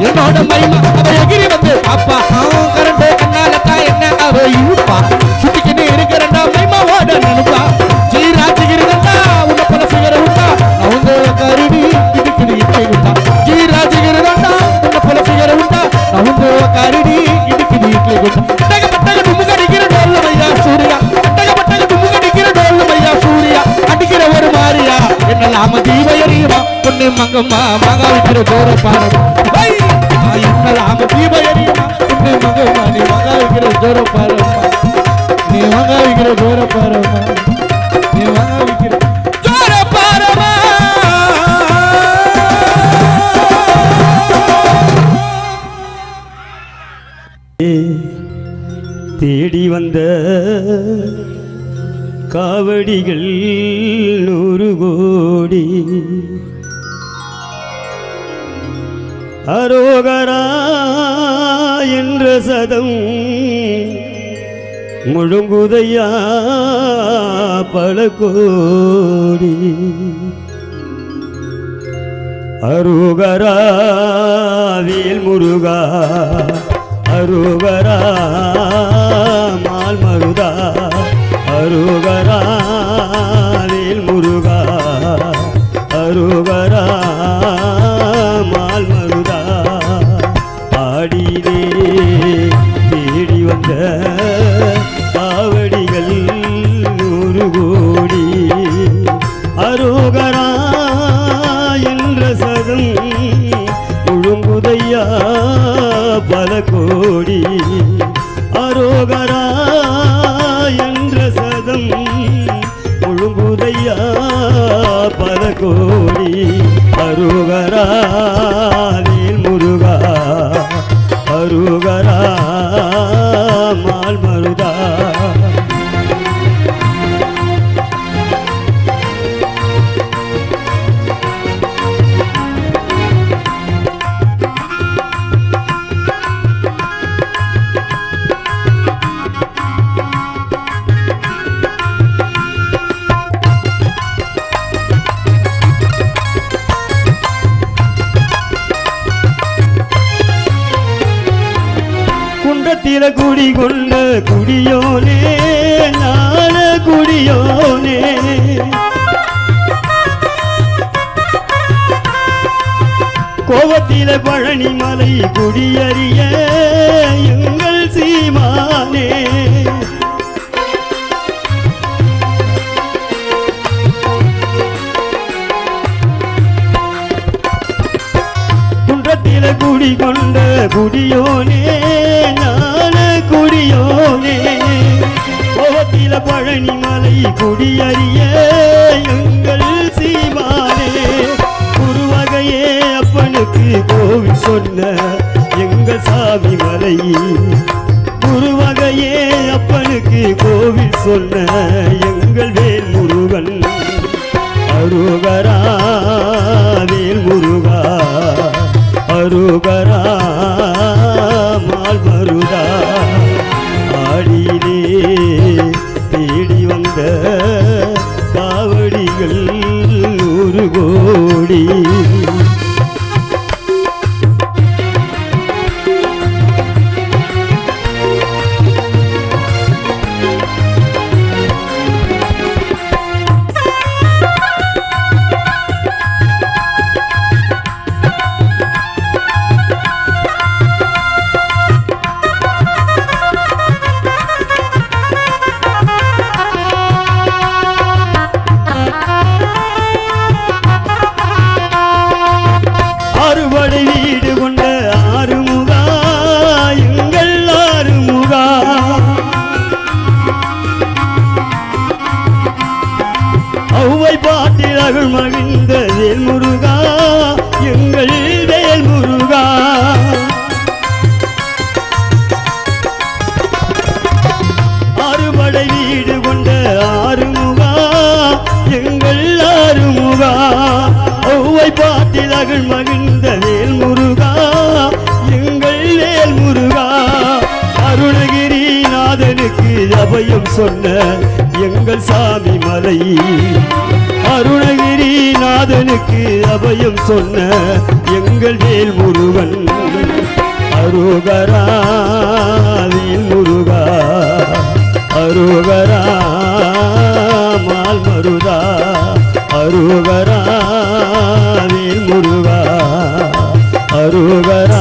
என்னோட மைமா அவ எகிரி வந்து பாப்பா கரண்ட் கண்ணால தான் என்ன அவ இழுப்பா சுத்திக்கிட்டு இருக்கிறண்டா மைமா ஓட நினைப்பா ஜீராஜகிருதண்டா உன்ன போல ஃபிகர் உண்டா அவங்க கருடி இடுக்குது இட்லி உண்டா ஜீராஜகிருதண்டா உன்ன போல ஃபிகர் உண்டா அவங்க கருடி இடுக்குது இட்லி உண்டா பட்டக டுமுகடிக்கிற டோல்ல மையா சூர்யா பட்டக டுமுகடிக்கிற டோல்ல மையா சூர்யா அடிக்கிற ஒரு மாரியா என்னலாம தீவ எரியுமா பொண்ணு ஜோர பாரமா என்ன ராம தீப எரியுமா நீ மகமா நீ மக வைக்கிற ஜோர பாரமா நீ மக வைக்கிற ஜோர பாரமா நீ மக வைக்கிற ஜோர பாரமா தேடி வந்த காவடிகள் 100 கோடி அரோகரா என்ற சதம் முழுங்குதையா பல கோடி அரோகரா வேல் முருகா அரோகரா மால் மருதா அரோகரா வேல் முருகா அரோகரா மால் மருதா ஆடினே தேடி வந்த காவடிகள் 100 கோடி அரோகரா என்ற சதம் முழுங்குதையா பல கோடி அரோகரா என்ற சதம் முழுங்குதையா பல கோடி அரோகரா வேல் முருகா அரோகரா மால் மருதா குன்றத்தில குடி கொண்ட குடியோனே ஞான குடியோனே கோவத்தில பழனி மலை குடியறிய எங்கள் சீமானே குன்றத்தில குடி கொண்ட குடியோனே ஞான குடியோனே கோவத்தில பழனி மலை குடியறிய எங்கள் சீமானே குருவகையே அப்பனுக்கு கோவில் சொன்ன எங்கள் சாமி மலை குருவகையே அப்பனுக்கு கோவில் சொன்ன எங்கள் வேல் முருகன் அரோகரா வேல் முருகா அரோகரா மால் மருதா ஆடினே தேடி வந்த காவடிகள் 100 கோடி அறுபடை வீடு கொண்ட ஆறுமுகா எங்கள் ஆறுமுகா ஔவை பாட்டில் அருள் மகிழ்ந்த வேல் முருகா எங்கள் வேல் முருகா அறுபடை வீடு கொண்ட ஆறுமுகா எங்கள் ஆறுமுகா ஔவை பாட்டில் அருள் மகிழ்ந்த வேல் முருகா எங்கள் வேல் முருகா அருணகிரிநாதனுக்கு அபயம் சொன்ன எங்கள் சாமி மலை அருணகிரிநாதனுக்கு அபயம் சொன்ன எங்கள் வேல் முருகன் அரோகரா வேல் முருகா அரோகரா மால் மருதா அரோகரா வேல் முருகா அரோகரா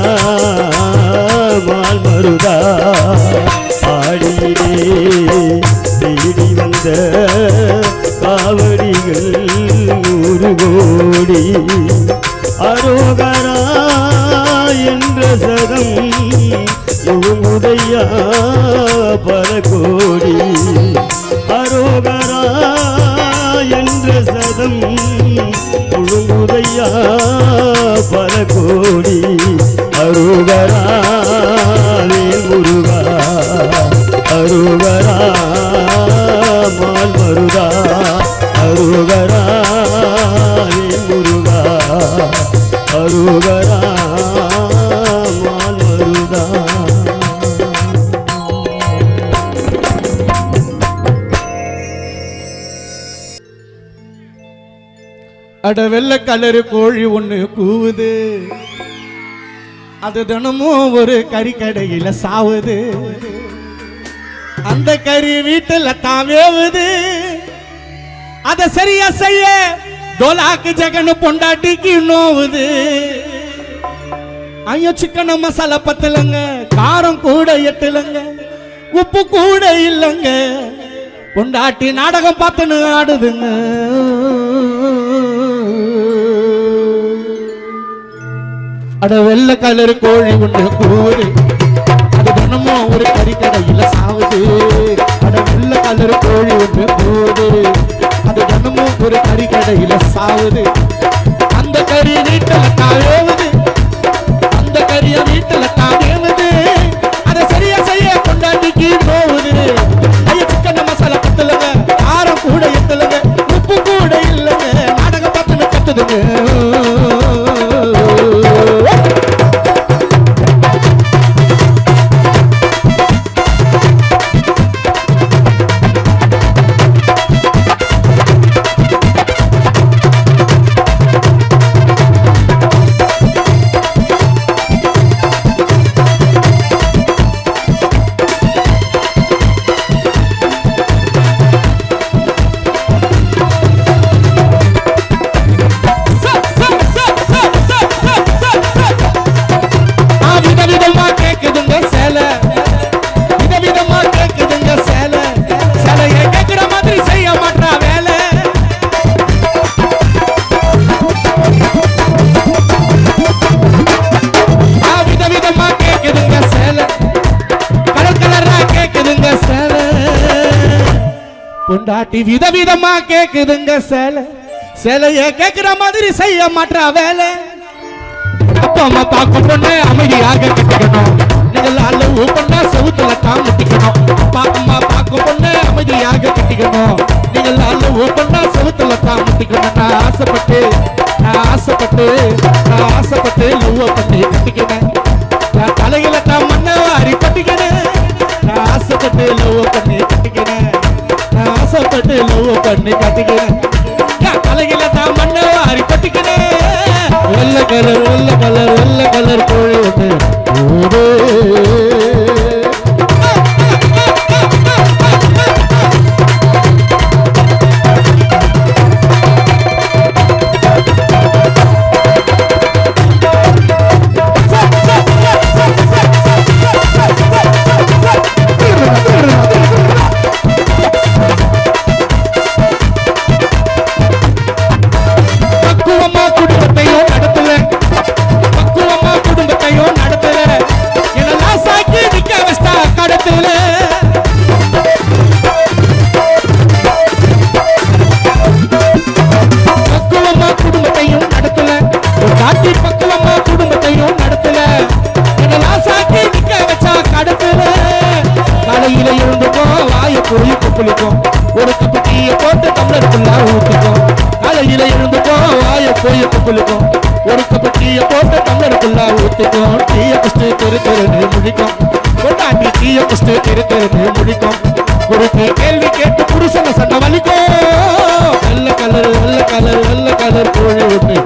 மால் மருதா ஆடினே தேடி வந்த காவடிகள் 100 கோடி அரோகரா முழுங்குதையா பல கோடி அரோகரா என்ற சதம் முழுங்குதையா பல கோடி அரோகரா முருகா அரோகரா மால் மருதா அரோகரா முருகா அரோகரா மால் மருதா. அட வெள்ளை கலரு கோழி ஒண்ணு கூவுது, அது தினமும் ஒரு கறிக்கடையில சாவுது. அந்த கறி வீட்டுல தான் வேவுது, அத சரியா செய்ய டோலாக்கு ஜகனு பொண்டாட்டிக்கு நோவுது. ஐயோ சிக்கன மசாலா பத்தலங்க, காரம் கூட எட்டலங்க, உப்பு கூட இல்லங்க, பொண்டாட்டி நாடகம் பார்த்துன்னு ஆடுதுங்க. அட வெள்ளை கலரு கோழி ஒண்ணு கூவுது, அது தினமும் ஒரு கறிக்கடையில சாவுது. அட வெள்ளை கலரு கோழி ஒண்ணு கூவுது, அது தினமும் ஒரு கறிக்கடையில சாவுது. அந்த கறி வீட்டுல தாவேவுது, அந்த கறிய வீட்டுல தாவேவுது, அதை சரியா செய்ய கொண்டாடிக்கு போகுது. ஐயா சிக்கன மசாலா பத்தலங்க, காரம் கூட எத்தலங்க, உப்பு கூட இல்லைங்க, நாடகம் பார்த்துன்னு கத்துதுங்க. பொண்டாட்டி விதவிதமா கேக்குதுங்க சேலை, சேலைய கேக்குற மாதிரி செய்ய மாட்டா வேலை. அப்பா அம்மா பார்க்க பொண்ணு அமைதியாக கட்டிக்கணும், நீங்கள் அளவு பொண்ணா செவுத்துல காமிட்டிக்கணும். அப்பா அம்மா பார்க்க பொண்ணு அமைதியாக கட்டிக்கணும், நீங்கள் அளவு பொண்ணா செவுத்துல காமிட்டிக்கணும். நான் ஆசைப்பட்டு லவ் பண்ணி கட்டிக்கினேன், நான் தலையில தான் மண்ணை வாரி கட்டிக்கினேன். நான் ஆசைப்பட்டு லவ் பண்ணி கட்டிக்கினேன், நான் ஆசைப்பட்டு லவ் பண்ணி கட்டிக்கினேன். தலையில தான் மண்ணை வாரி கட்டிக்கினேன். வெள்ளை கலர் வெள்ளை கலர் வெள்ளை கலர் கோழி ஒன்று ஒரு கப்பு டீயை போட்டு டம்ளருக்குள்ள ஊத்திக்கும். காலையில எழுந்துக்கோ வாய போய் குளிக்கும், ஒரு கப்பு டீயை போட்டு டம்ளருக்குள்ள ஊத்திக்கும். டீயை குஸ்து தெரு தெருன்னு முடிக்கும், கொண்டாட்டி டீயை குஸ்து தெரு தெருன்னு முடிக்கும். குறுக்கு கேள்வி கேட்டு புருஷன சண்டை வலிக்கும். வெள்ளை கலர் வெள்ளை கலர் வெள்ளை கலர் கோழி ஒன்று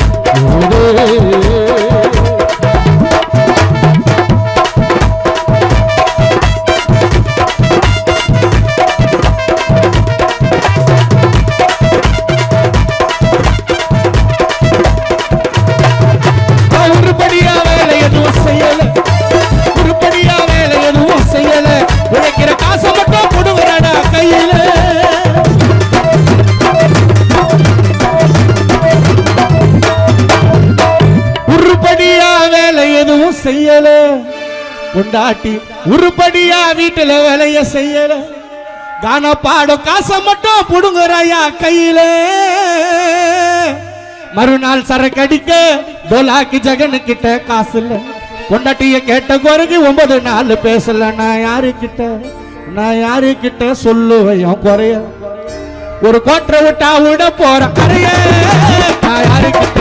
பொண்டாட்டி உருப்படியா வீட்டுல வேலைய செய்யல கான பாடும் காசை மட்டும் புடுங்குறாயா கையில மறுநாள் சரக்கடிக்க டோலாக்கி ஜெகனு கிட்ட காசு இல்ல பொண்டாட்டிய கேட்ட குறைக்கு 9 நாள் பேசல நான் யாருக்கிட்ட சொல்லுவையும் குறைய ஒரு கோட்டை விட்டா விட போற கரைய நான் யாருக்கிட்ட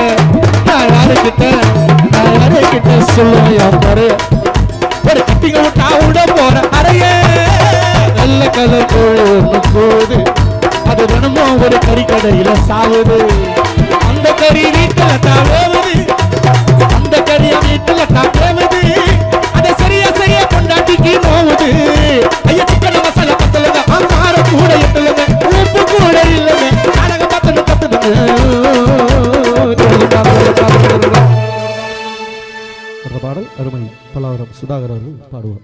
சொல்லுவையும் குறைய ஒரு கட்டிங்க விட்டா விட போற அறைய நல்ல கதை போகுது அது தினமும் ஒரு கறிக்கடையில சாவுது அந்த கறி வீட்டுல தாவுது அந்த கறிய வீட்டுல தாவுது அதை சரியா கொண்டாட்டிக்கு நோவுது ஐயா சிக்கன மசாலா பத்தலுங்க ஆமார கூட எட்டலுங்க உப்பு கூட இல்லைங்க நாடகம் கத்துதுங்க பாடல் அருமை பல்லாவரம் சுதாகர் அவர்கள் பாடுவார்.